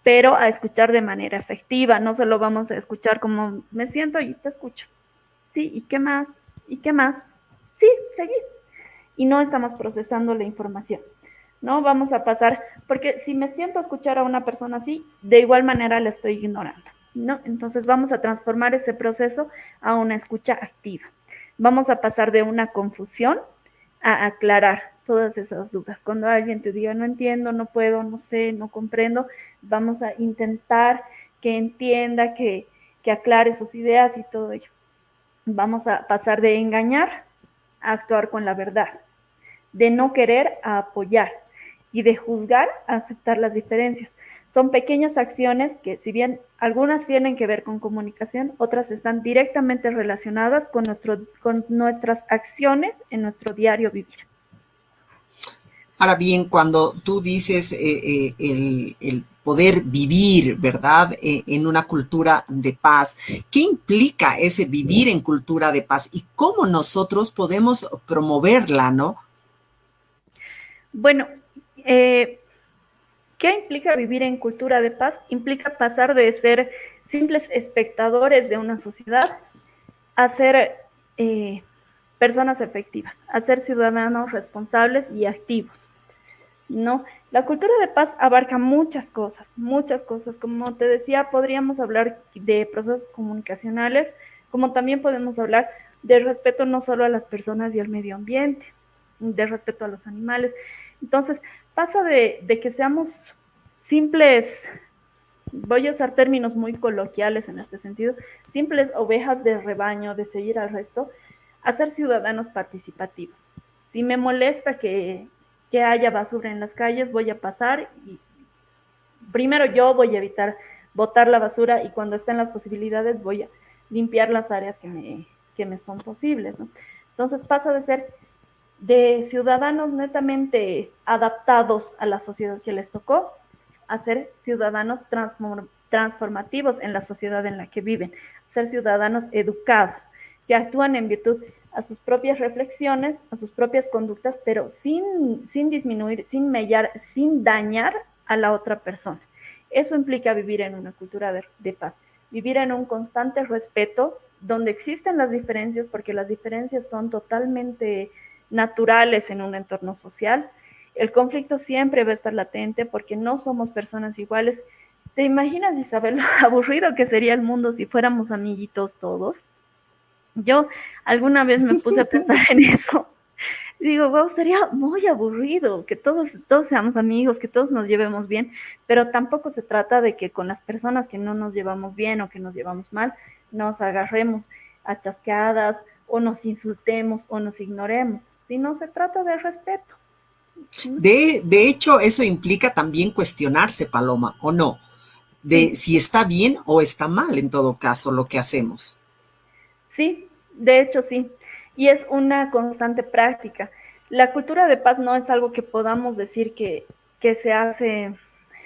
pero a escuchar de manera efectiva, no solo vamos a escuchar como me siento y te escucho. Sí, ¿y qué más? ¿Y qué más? Sí, seguir. Y no estamos procesando la información. No vamos a pasar, porque si me siento a escuchar a una persona así, de igual manera la estoy ignorando, ¿no? Entonces vamos a transformar ese proceso a una escucha activa. Vamos a pasar de una confusión a aclarar todas esas dudas. Cuando alguien te diga, no entiendo, no puedo, no sé, no comprendo, vamos a intentar que entienda, que aclare sus ideas y todo ello. Vamos a pasar de engañar a actuar con la verdad, de no querer a apoyar, y de juzgar a aceptar las diferencias. Son pequeñas acciones que, si bien algunas tienen que ver con comunicación, otras están directamente relacionadas con nuestras acciones en nuestro diario vivir. Ahora bien, cuando tú dices el poder vivir, ¿verdad?, en una cultura de paz, ¿qué implica ese vivir en cultura de paz y cómo nosotros podemos promoverla, ¿no? Bueno, ¿qué implica vivir en cultura de paz? Implica pasar de ser simples espectadores de una sociedad a ser personas efectivas, a ser ciudadanos responsables y activos, ¿no? La cultura de paz abarca muchas cosas, muchas cosas. Como te decía, podríamos hablar de procesos comunicacionales, como también podemos hablar de respeto no solo a las personas y al medio ambiente, de respeto a los animales. Entonces, pasa de que seamos simples, voy a usar términos muy coloquiales en este sentido, simples ovejas de rebaño, de seguir al resto, a ser ciudadanos participativos. Si me molesta que haya basura en las calles, voy a pasar y primero yo voy a evitar botar la basura y cuando estén las posibilidades voy a limpiar las áreas que me son posibles, ¿no? Entonces pasa de ser de ciudadanos netamente adaptados a la sociedad que les tocó a ser ciudadanos transformativos en la sociedad en la que viven, ser ciudadanos educados, que actúan en virtud a sus propias reflexiones, a sus propias conductas, pero sin disminuir, sin mellar, sin dañar a la otra persona. Eso implica vivir en una cultura de paz, vivir en un constante respeto, donde existen las diferencias, porque las diferencias son totalmente naturales en un entorno social. El conflicto siempre va a estar latente porque no somos personas iguales. ¿Te imaginas, Isabel, lo aburrido que sería el mundo si fuéramos amiguitos todos? Yo alguna vez me puse a pensar en eso. Digo, wow, sería muy aburrido que todos seamos amigos, que todos nos llevemos bien, pero tampoco se trata de que con las personas que no nos llevamos bien o que nos llevamos mal, nos agarremos a chasqueadas o nos insultemos o nos ignoremos, sino se trata de respeto. De hecho, eso implica también cuestionarse, Paloma, ¿o no? De si está bien o está mal, en todo caso, lo que hacemos. Sí, de hecho sí, y es una constante práctica. La cultura de paz no es algo que podamos decir que se hace,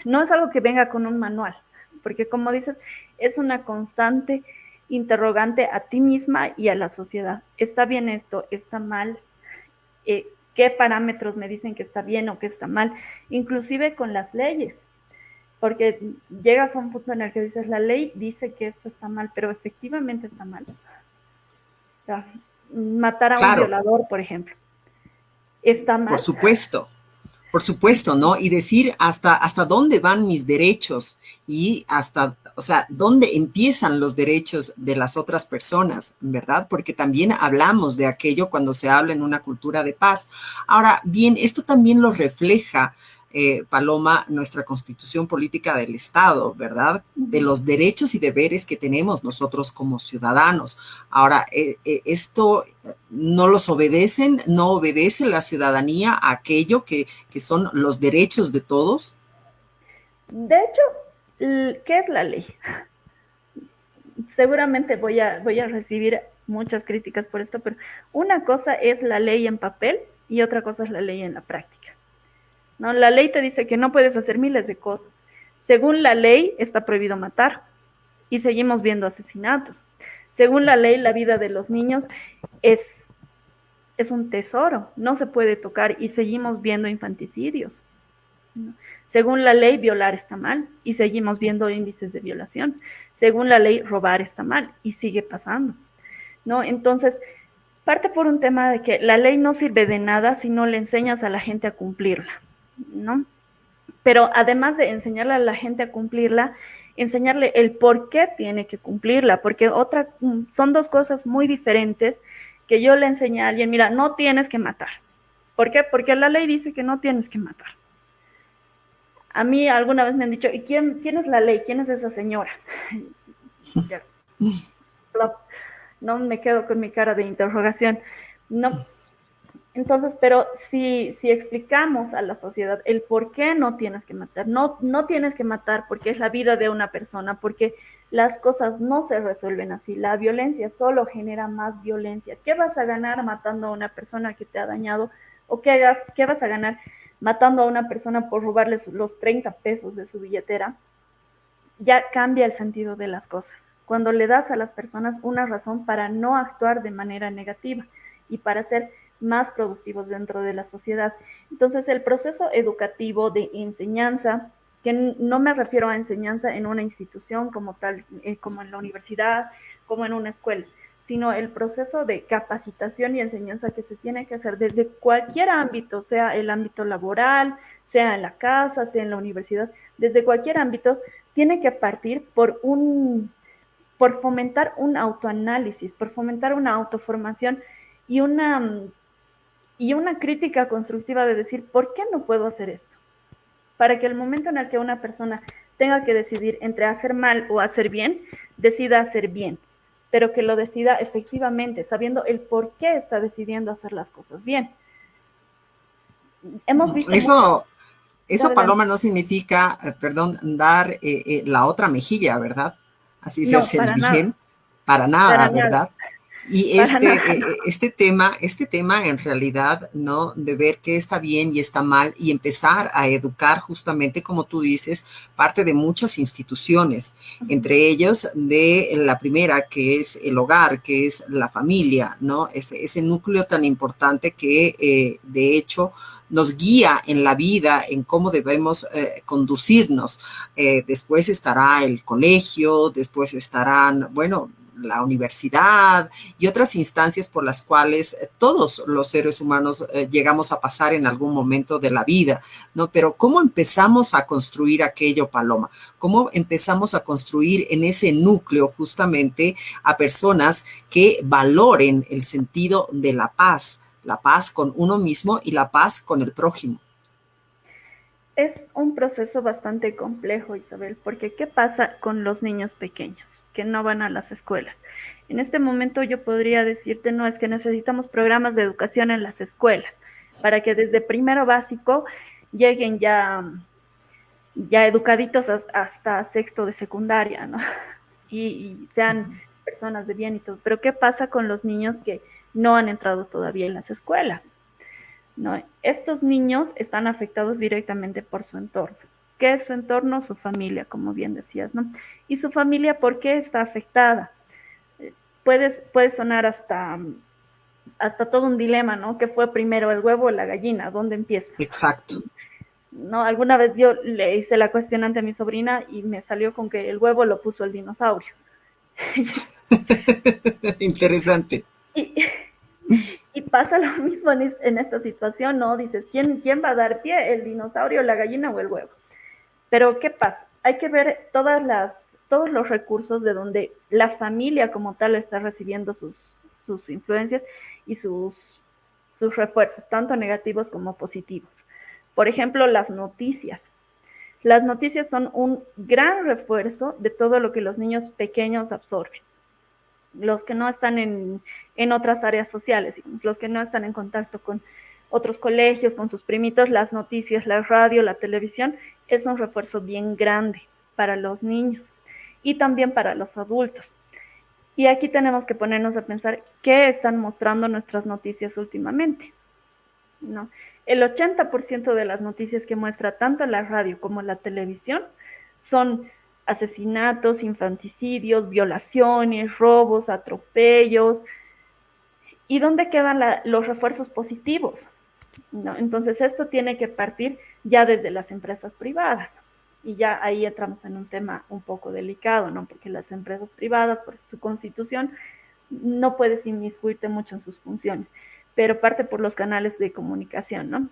no es algo que venga con un manual, porque como dices, es una constante interrogante a ti misma y a la sociedad. ¿Está bien esto? ¿Está mal? ¿Qué parámetros me dicen que está bien o que está mal? Inclusive con las leyes, porque llegas a un punto en el que dices, la ley dice que esto está mal, pero efectivamente está mal. O sea, matar a un violador, por ejemplo, está mal. Por supuesto, ¿no? Y decir hasta dónde van mis derechos y o sea, dónde empiezan los derechos de las otras personas, ¿verdad? Porque también hablamos de aquello cuando se habla en una cultura de paz. Ahora, bien, esto también lo refleja, Paloma, nuestra Constitución Política del Estado, ¿verdad? De los derechos y deberes que tenemos nosotros como ciudadanos. Ahora, esto no los obedecen, no obedece la ciudadanía a aquello que son los derechos de todos. De hecho, ¿qué es la ley? Seguramente voy a recibir muchas críticas por esto, pero una cosa es la ley en papel y otra cosa es la ley en la práctica, ¿no? La ley te dice que no puedes hacer miles de cosas. Según la ley, está prohibido matar y seguimos viendo asesinatos. Según la ley, la vida de los niños es un tesoro, no se puede tocar y seguimos viendo infanticidios, ¿no? Según la ley, violar está mal y seguimos viendo índices de violación. Según la ley, robar está mal y sigue pasando, ¿no? Entonces, parte por un tema de que la ley no sirve de nada si no le enseñas a la gente a cumplirla, ¿no? Pero además de enseñarle a la gente a cumplirla, enseñarle el por qué tiene que cumplirla, porque son dos cosas muy diferentes que yo le enseñé a alguien, mira, no tienes que matar. ¿Por qué? Porque la ley dice que no tienes que matar. A mí alguna vez me han dicho, ¿y quién es la ley? ¿Quién es esa señora? No me quedo con mi cara de interrogación. No. Entonces, pero si explicamos a la sociedad el por qué no tienes que matar, no tienes que matar porque es la vida de una persona, porque las cosas no se resuelven así. La violencia solo genera más violencia. ¿Qué vas a ganar matando a una persona que te ha dañado? ¿O qué vas a ganar matando a una persona por robarle los 30 pesos de su billetera? Ya cambia el sentido de las cosas. Cuando le das a las personas una razón para no actuar de manera negativa y para ser más productivos dentro de la sociedad. Entonces, el proceso educativo de enseñanza, que no me refiero a enseñanza en una institución como tal, como en la universidad, como en una escuela, sino el proceso de capacitación y enseñanza que se tiene que hacer desde cualquier ámbito, sea el ámbito laboral, sea en la casa, sea en la universidad, desde cualquier ámbito, tiene que partir por fomentar un autoanálisis, por fomentar una autoformación y una crítica constructiva de decir, ¿por qué no puedo hacer esto? Para que el momento en el que una persona tenga que decidir entre hacer mal o hacer bien, decida hacer bien, pero que lo decida efectivamente, sabiendo el por qué está decidiendo hacer las cosas bien. Hemos visto eso, Paloma, no significa, dar la otra mejilla, ¿verdad? Así se hace el bien. Para nada, ¿verdad? Y este tema en realidad, ¿no? De ver qué está bien y está mal y empezar a educar justamente, como tú dices, parte de muchas instituciones, entre ellos de la primera, que es el hogar, que es la familia, ¿no? Ese núcleo tan importante que, de hecho, nos guía en la vida, en cómo debemos conducirnos. Después estará el colegio, después estarán, bueno, la universidad y otras instancias por las cuales todos los seres humanos llegamos a pasar en algún momento de la vida, ¿no? Pero ¿cómo empezamos a construir aquello, Paloma? ¿Cómo empezamos a construir en ese núcleo justamente a personas que valoren el sentido de la paz con uno mismo y la paz con el prójimo? Es un proceso bastante complejo, Isabel, porque ¿qué pasa con los niños pequeños que no van a las escuelas? En este momento yo podría decirte, no, es que necesitamos programas de educación en las escuelas para que desde primero básico lleguen ya educaditos hasta sexto de secundaria, ¿no? Y sean personas de bien y todo. Pero ¿qué pasa con los niños que no han entrado todavía en las escuelas? No, estos niños están afectados directamente por su entorno. ¿Qué es su entorno? Su familia, como bien decías, ¿no? ¿Y su familia por qué está afectada? Puede sonar hasta todo un dilema, ¿no? ¿Qué fue primero, el huevo o la gallina? ¿Dónde empieza? Exacto. No, alguna vez yo le hice la cuestionante a mi sobrina y me salió con que el huevo lo puso el dinosaurio. Interesante. Y pasa lo mismo en esta situación, ¿no? Dices, ¿quién va a dar pie? ¿El dinosaurio, la gallina o el huevo? Pero ¿qué pasa? Hay que ver todos los recursos de donde la familia como tal está recibiendo sus influencias y sus refuerzos, tanto negativos como positivos. Por ejemplo, las noticias. Las noticias son un gran refuerzo de todo lo que los niños pequeños absorben. Los que no están en otras áreas sociales, los que no están en contacto con otros colegios, con sus primitos, las noticias, la radio, la televisión, es un refuerzo bien grande para los niños y también para los adultos. Y aquí tenemos que ponernos a pensar qué están mostrando nuestras noticias últimamente, ¿no? El 80% de las noticias que muestra tanto la radio como la televisión son asesinatos, infanticidios, violaciones, robos, atropellos. ¿Y dónde quedan los refuerzos positivos? ¿No? Entonces esto tiene que partir ya desde las empresas privadas. Y ya ahí entramos en un tema un poco delicado, ¿no? Porque las empresas privadas, por su constitución, no puedes inmiscuirte mucho en sus funciones, pero parte por los canales de comunicación, ¿no?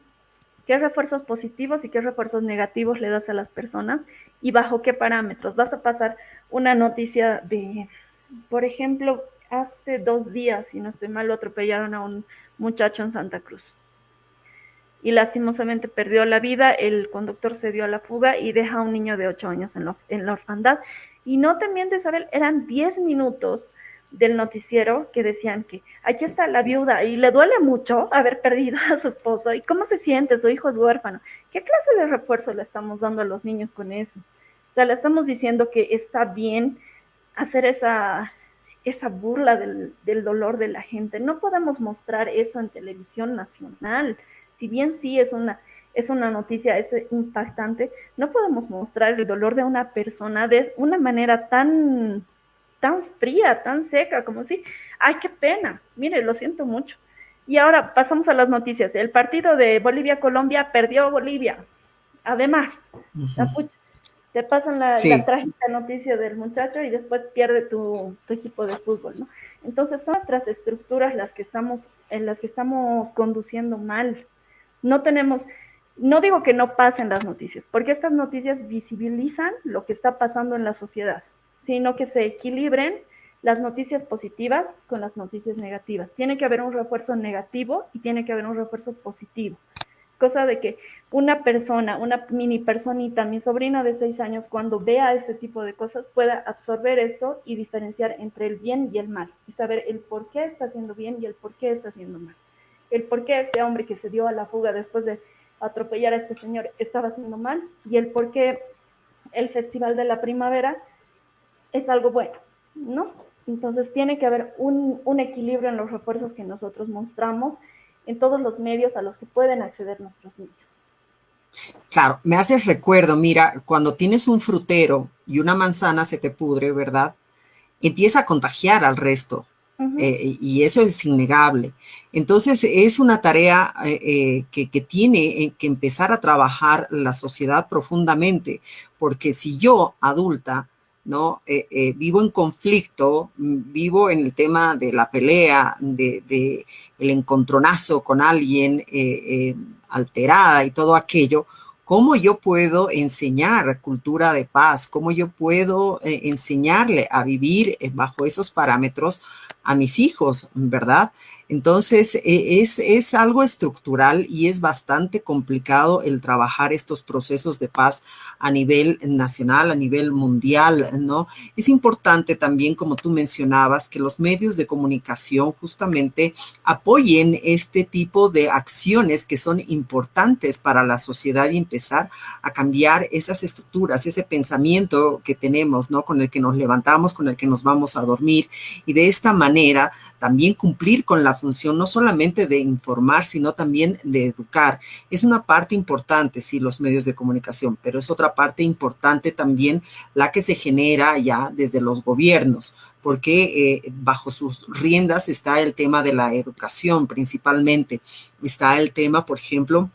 ¿Qué refuerzos positivos y qué refuerzos negativos le das a las personas y bajo qué parámetros? Vas a pasar una noticia de, por ejemplo, hace 2 días, si no estoy mal, lo atropellaron a un muchacho en Santa Cruz. Y lastimosamente perdió la vida, el conductor se dio a la fuga y deja a un niño de 8 años en la orfandad. Y no te mientes, Isabel, eran 10 minutos del noticiero que decían que aquí está la viuda y le duele mucho haber perdido a su esposo y cómo se siente, su hijo es huérfano. ¿Qué clase de refuerzo le estamos dando a los niños con eso? O sea, le estamos diciendo que está bien hacer esa burla del dolor de la gente. No podemos mostrar eso en televisión nacional. Si bien sí es una noticia, es impactante, no podemos mostrar el dolor de una persona de una manera tan fría, tan seca, como si, ay, qué pena, mire, lo siento mucho. Y ahora pasamos a las noticias. El partido de Bolivia-Colombia perdió Bolivia. Además, Te pasan la Sí. trágica noticia del muchacho y después pierde tu equipo de fútbol, ¿no? Entonces son nuestras estructuras en las que estamos conduciendo mal. No digo que no pasen las noticias, porque estas noticias visibilizan lo que está pasando en la sociedad, sino que se equilibren las noticias positivas con las noticias negativas. Tiene que haber un refuerzo negativo y tiene que haber un refuerzo positivo. Cosa de que una persona, una mini personita, mi sobrina de 6 años, cuando vea este tipo de cosas, pueda absorber esto y diferenciar entre el bien y el mal, y saber el por qué está haciendo bien y el por qué está haciendo mal. El por qué este hombre que se dio a la fuga después de atropellar a este señor estaba haciendo mal, y el por qué el Festival de la Primavera es algo bueno, ¿no? Entonces tiene que haber un equilibrio en los refuerzos que nosotros mostramos en todos los medios a los que pueden acceder nuestros niños. Claro, me haces recuerdo, mira, cuando tienes un frutero y una manzana se te pudre, ¿verdad? Empieza a contagiar al resto. Y eso es innegable. Entonces, es una tarea que tiene que empezar a trabajar la sociedad profundamente, porque si yo, adulta, ¿no? Vivo en conflicto, vivo en el tema de la pelea, de el encontronazo con alguien alterada y todo aquello, ¿cómo yo puedo enseñar cultura de paz? ¿Cómo yo puedo enseñarle a vivir bajo esos parámetros a mis hijos, verdad? Entonces, es algo estructural y es bastante complicado el trabajar estos procesos de paz a nivel nacional, a nivel mundial, ¿no? Es importante también, como tú mencionabas, que los medios de comunicación justamente apoyen este tipo de acciones que son importantes para la sociedad y empezar a cambiar esas estructuras, ese pensamiento que tenemos, ¿no? Con el que nos levantamos, con el que nos vamos a dormir, y de esta manera también cumplir con la función no solamente de informar, sino también de educar. Es una parte importante, sí, los medios de comunicación, pero es otra parte importante también la que se genera ya desde los gobiernos, porque bajo sus riendas está el tema de la educación principalmente, está el tema, por ejemplo,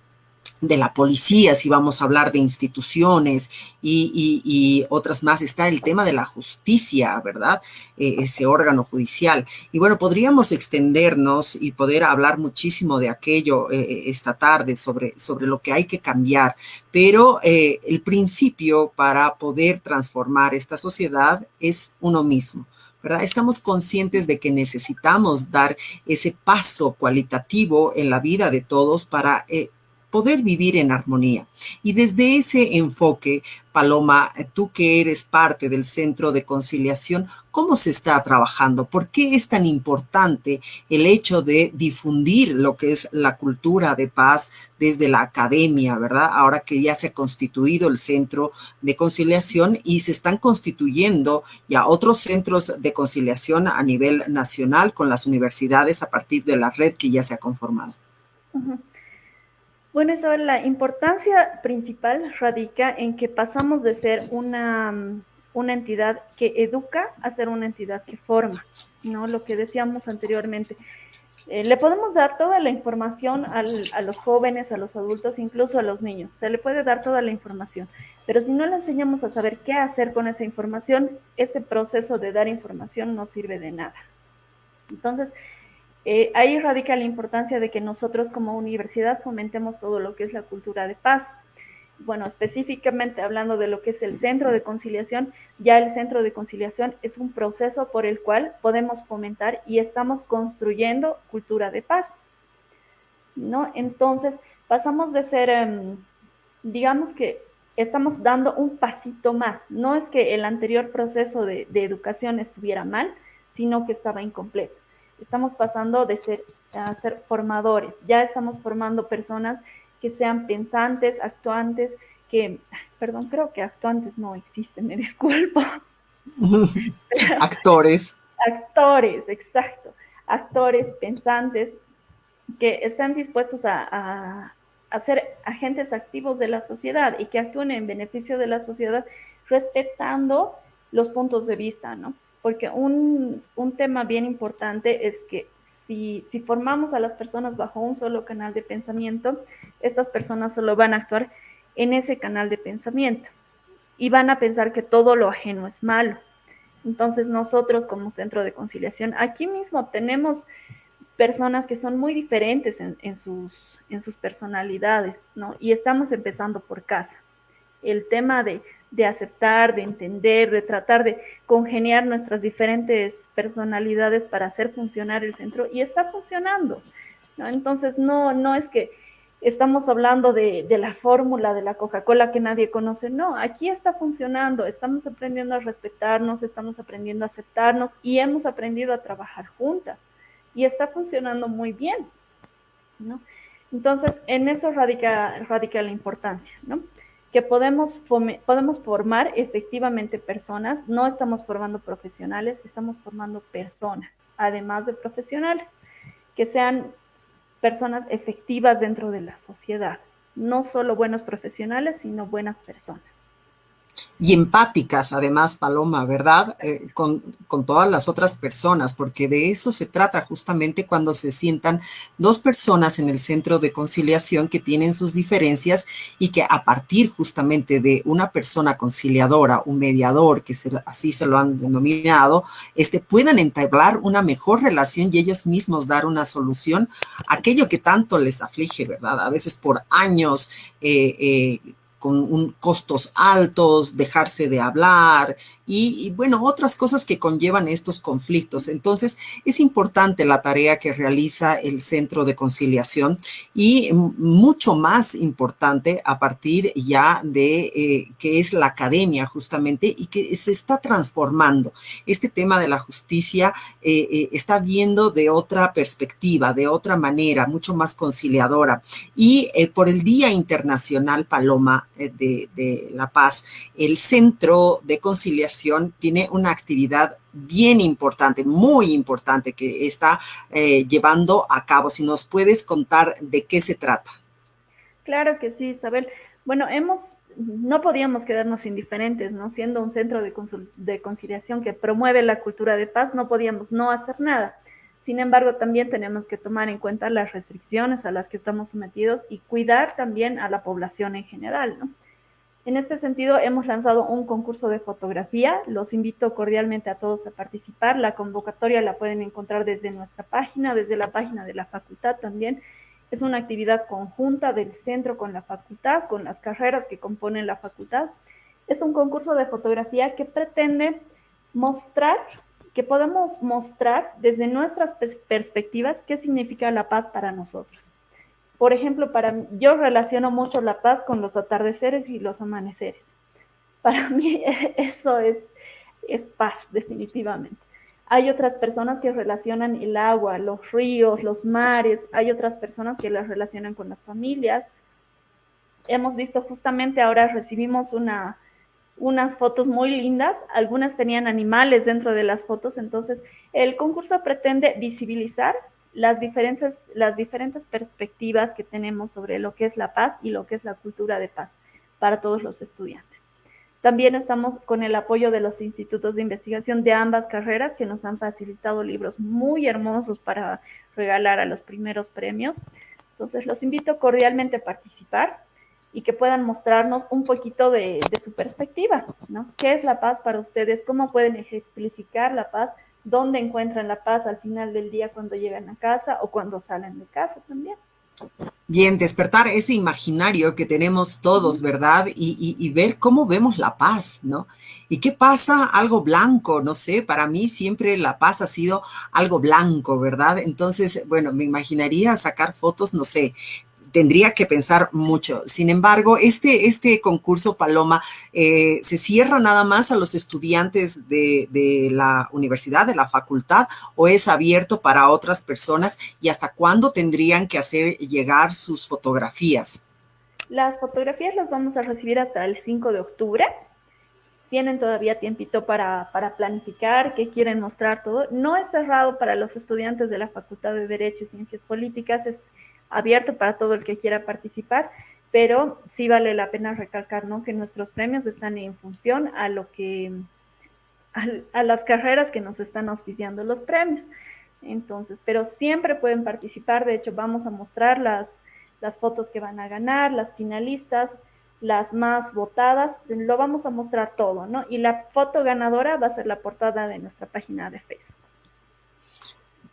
de la policía, si vamos a hablar de instituciones y otras más, está el tema de la justicia, ¿verdad? Ese órgano judicial. Y bueno, podríamos extendernos y poder hablar muchísimo de aquello esta tarde sobre lo que hay que cambiar, pero el principio para poder transformar esta sociedad es uno mismo, ¿verdad? Estamos conscientes de que necesitamos dar ese paso cualitativo en la vida de todos para poder vivir en armonía. Y desde ese enfoque, Paloma, tú que eres parte del Centro de Conciliación, ¿cómo se está trabajando? ¿Por qué es tan importante el hecho de difundir lo que es la cultura de paz desde la academia, ¿verdad? Ahora que ya se ha constituido el Centro de Conciliación y se están constituyendo ya otros centros de conciliación a nivel nacional con las universidades a partir de la red que ya se ha conformado. Bueno, Isabel, la importancia principal radica en que pasamos de ser una entidad que educa a ser una entidad que forma, ¿no? Lo que decíamos anteriormente. Le podemos dar toda la información a los jóvenes, a los adultos, incluso a los niños. Se le puede dar toda la información, pero si no le enseñamos a saber qué hacer con esa información, ese proceso de dar información no sirve de nada. Entonces, ahí radica la importancia de que nosotros como universidad fomentemos todo lo que es la cultura de paz. Bueno, específicamente hablando de lo que es el Centro de Conciliación, ya el Centro de Conciliación es un proceso por el cual podemos fomentar y estamos construyendo cultura de paz, ¿no? Entonces, pasamos de ser, digamos que estamos dando un pasito más. No es que el anterior proceso de educación estuviera mal, sino que estaba incompleto. Estamos pasando de ser formadores, ya estamos formando personas que sean pensantes, actuantes, creo que actuantes no existen, me disculpo. Actores. Actores, exacto. Actores, pensantes, que están dispuestos a ser agentes activos de la sociedad y que actúen en beneficio de la sociedad respetando los puntos de vista, ¿no? Porque un tema bien importante es que si formamos a las personas bajo un solo canal de pensamiento, estas personas solo van a actuar en ese canal de pensamiento. y van a pensar que todo lo ajeno es malo. Entonces nosotros como centro de conciliación, aquí mismo tenemos personas que son muy diferentes en sus personalidades, ¿no? Y estamos empezando por casa. El tema de aceptar, de entender, de tratar de congeniar nuestras diferentes personalidades para hacer funcionar el centro, y está funcionando, ¿no? Entonces no es que estamos hablando de la fórmula de la Coca-Cola que nadie conoce, no, aquí está funcionando, estamos aprendiendo a respetarnos, estamos aprendiendo a aceptarnos y hemos aprendido a trabajar juntas y está funcionando muy bien, ¿no? Entonces, en eso radica la importancia, ¿no? Que podemos formar efectivamente personas, no estamos formando profesionales, estamos formando personas, además de profesionales, que sean personas efectivas dentro de la sociedad, no solo buenos profesionales, sino buenas personas. Y empáticas, además, Paloma, ¿verdad? Con todas las otras personas, porque de eso se trata justamente cuando se sientan dos personas en el centro de conciliación que tienen sus diferencias y que a partir justamente de una persona conciliadora, un mediador, que así se lo han denominado, puedan entablar una mejor relación y ellos mismos dar una solución a aquello que tanto les aflige, ¿verdad? A veces por años, con costos altos, dejarse de hablar y bueno, otras cosas que conllevan estos conflictos. Entonces, es importante la tarea que realiza el Centro de Conciliación y mucho más importante a partir ya de que es la academia justamente y que se está transformando. Este tema de la justicia está viendo de otra perspectiva, de otra manera, mucho más conciliadora. Y por el Día Internacional, Paloma, de la Paz, el Centro de Conciliación tiene una actividad bien importante, muy importante, que está llevando a cabo. Si nos puedes contar de qué se trata. Claro que sí, Isabel. Bueno, no podíamos quedarnos indiferentes, ¿no? Siendo un centro de conciliación que promueve la cultura de paz, no podíamos no hacer nada. Sin embargo, también tenemos que tomar en cuenta las restricciones a las que estamos sometidos y cuidar también a la población en general, ¿no? En este sentido, hemos lanzado un concurso de fotografía. Los invito cordialmente a todos a participar. La convocatoria la pueden encontrar desde nuestra página, desde la página de la facultad también. Es una actividad conjunta del centro con la facultad, con las carreras que componen la facultad. Es un concurso de fotografía que pretende que podamos mostrar desde nuestras perspectivas qué significa la paz para nosotros. Por ejemplo, yo relaciono mucho la paz con los atardeceres y los amaneceres. Para mí eso es paz, definitivamente. Hay otras personas que relacionan el agua, los ríos, los mares. Hay otras personas que las relacionan con las familias. Hemos visto justamente ahora, recibimos unas fotos muy lindas. Algunas tenían animales dentro de las fotos. Entonces, el concurso pretende visibilizar las diferentes perspectivas que tenemos sobre lo que es la paz y lo que es la cultura de paz para todos los estudiantes. También estamos con el apoyo de los institutos de investigación de ambas carreras que nos han facilitado libros muy hermosos para regalar a los primeros premios. Entonces, los invito cordialmente a participar y que puedan mostrarnos un poquito de su perspectiva, ¿no? ¿Qué es la paz para ustedes? ¿Cómo pueden ejemplificar la paz? ¿Dónde encuentran la paz al final del día cuando llegan a casa o cuando salen de casa también? Bien, despertar ese imaginario que tenemos todos, ¿verdad? Y ver cómo vemos la paz, ¿no? ¿Y qué pasa? Algo blanco, no sé, para mí siempre la paz ha sido algo blanco, ¿verdad? Entonces, bueno, me imaginaría sacar fotos, no sé, tendría que pensar mucho. Sin embargo, este concurso, Paloma, ¿se cierra nada más a los estudiantes de la universidad, de la facultad, o es abierto para otras personas? ¿Y hasta cuándo tendrían que hacer llegar sus fotografías? Las fotografías las vamos a recibir hasta el 5 de octubre. Tienen todavía tiempito para planificar qué quieren mostrar todo. No es cerrado para los estudiantes de la Facultad de Derecho y Ciencias Políticas, es abierto para todo el que quiera participar, pero sí vale la pena recalcar, ¿no?, que nuestros premios están en función a las carreras que nos están auspiciando los premios. Entonces, pero siempre pueden participar. De hecho, vamos a mostrar las fotos que van a ganar, las finalistas. las más votadas, lo vamos a mostrar todo, ¿no? Y la foto ganadora va a ser la portada de nuestra página de Facebook.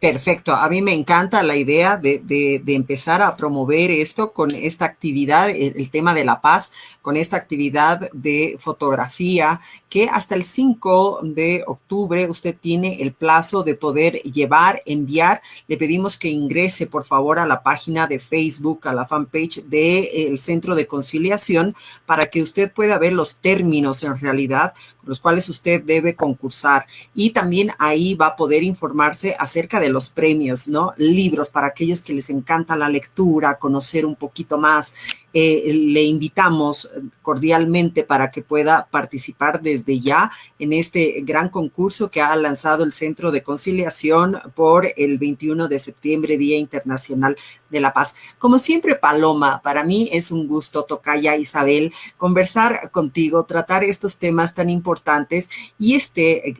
Perfecto, a mí me encanta la idea de empezar a promover esto con esta actividad, el tema de la paz, con esta actividad de fotografía, que hasta el 5 de octubre usted tiene el plazo de poder llevar, enviar. Le pedimos que ingrese, por favor, a la página de Facebook, a la fanpage del Centro de Conciliación, para que usted pueda ver los términos en realidad con los cuales usted debe concursar. Y también ahí va a poder informarse acerca de los premios, ¿no? Libros para aquellos que les encanta la lectura, conocer un poquito más. Le invitamos cordialmente para que pueda participar desde ya en este gran concurso que ha lanzado el Centro de Conciliación por el 21 de septiembre, Día Internacional de la Paz. Como siempre, Paloma, para mí es un gusto, tocaya Isabel, conversar contigo, tratar estos temas tan importantes y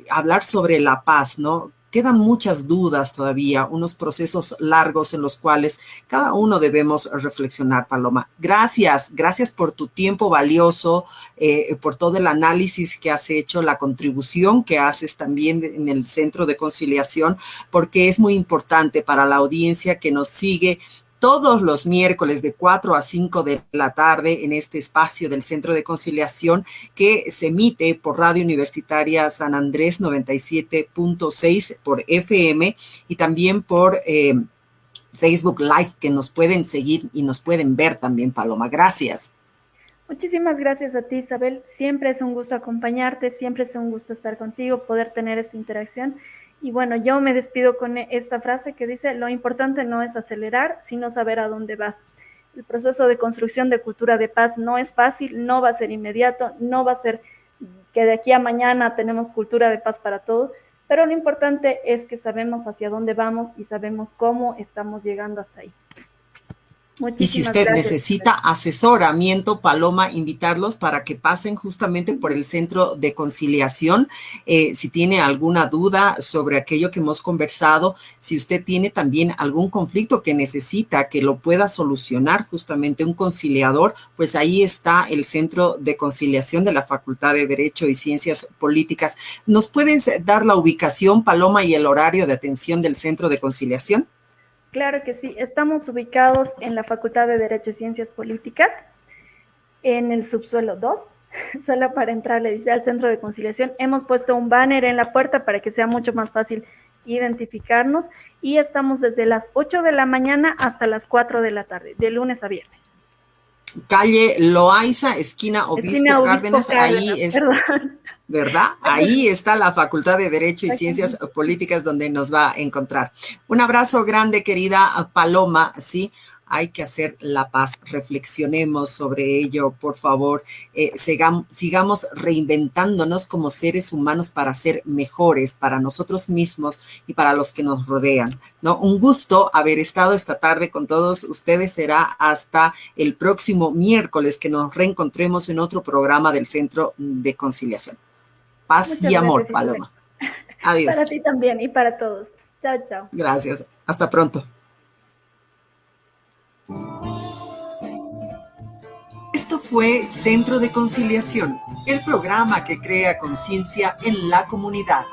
hablar sobre la paz, ¿no? Quedan muchas dudas todavía, unos procesos largos en los cuales cada uno debemos reflexionar, Paloma. Gracias por tu tiempo valioso, por todo el análisis que has hecho, la contribución que haces también en el Centro de Conciliación, porque es muy importante para la audiencia que nos sigue todos los miércoles de 4 a 5 de la tarde en este espacio del Centro de Conciliación que se emite por Radio Universitaria San Andrés 97.6 por FM y también por Facebook Live, que nos pueden seguir y nos pueden ver también, Paloma. Gracias. Muchísimas gracias a ti, Isabel. Siempre es un gusto acompañarte, siempre es un gusto estar contigo, poder tener esta interacción. Y bueno, yo me despido con esta frase que dice: lo importante no es acelerar, sino saber a dónde vas. El proceso de construcción de cultura de paz no es fácil, no va a ser inmediato, no va a ser que de aquí a mañana tenemos cultura de paz para todos, pero lo importante es que sabemos hacia dónde vamos y sabemos cómo estamos llegando hasta ahí. Y si usted necesita asesoramiento, Paloma, invitarlos para que pasen justamente por el Centro de Conciliación. Si tiene alguna duda sobre aquello que hemos conversado, si usted tiene también algún conflicto que necesita que lo pueda solucionar justamente un conciliador, pues ahí está el Centro de Conciliación de la Facultad de Derecho y Ciencias Políticas. ¿Nos puedes dar la ubicación, Paloma, y el horario de atención del Centro de Conciliación? Claro que sí, estamos ubicados en la Facultad de Derecho y Ciencias Políticas, en el subsuelo 2, solo para entrar le dice al Centro de Conciliación. Hemos puesto un banner en la puerta para que sea mucho más fácil identificarnos y estamos desde las 8 de la mañana hasta las 4 de la tarde, de lunes a viernes. Calle Loaiza, esquina Obispo Cárdenas, ahí es, perdón. ¿Verdad? Ahí está la Facultad de Derecho y Ciencias Políticas donde nos va a encontrar. Un abrazo grande, querida Paloma, sí, hay que hacer la paz, reflexionemos sobre ello, por favor, sigamos reinventándonos como seres humanos para ser mejores, para nosotros mismos y para los que nos rodean, ¿no? Un gusto haber estado esta tarde con todos ustedes, será hasta el próximo miércoles que nos reencontremos en otro programa del Centro de Conciliación. Paz Muchas y amor, gracias, Paloma. Adiós. Para ti también y para todos. Chao, chao. Gracias. Hasta pronto. Esto fue Centro de Conciliación, el programa que crea conciencia en la comunidad.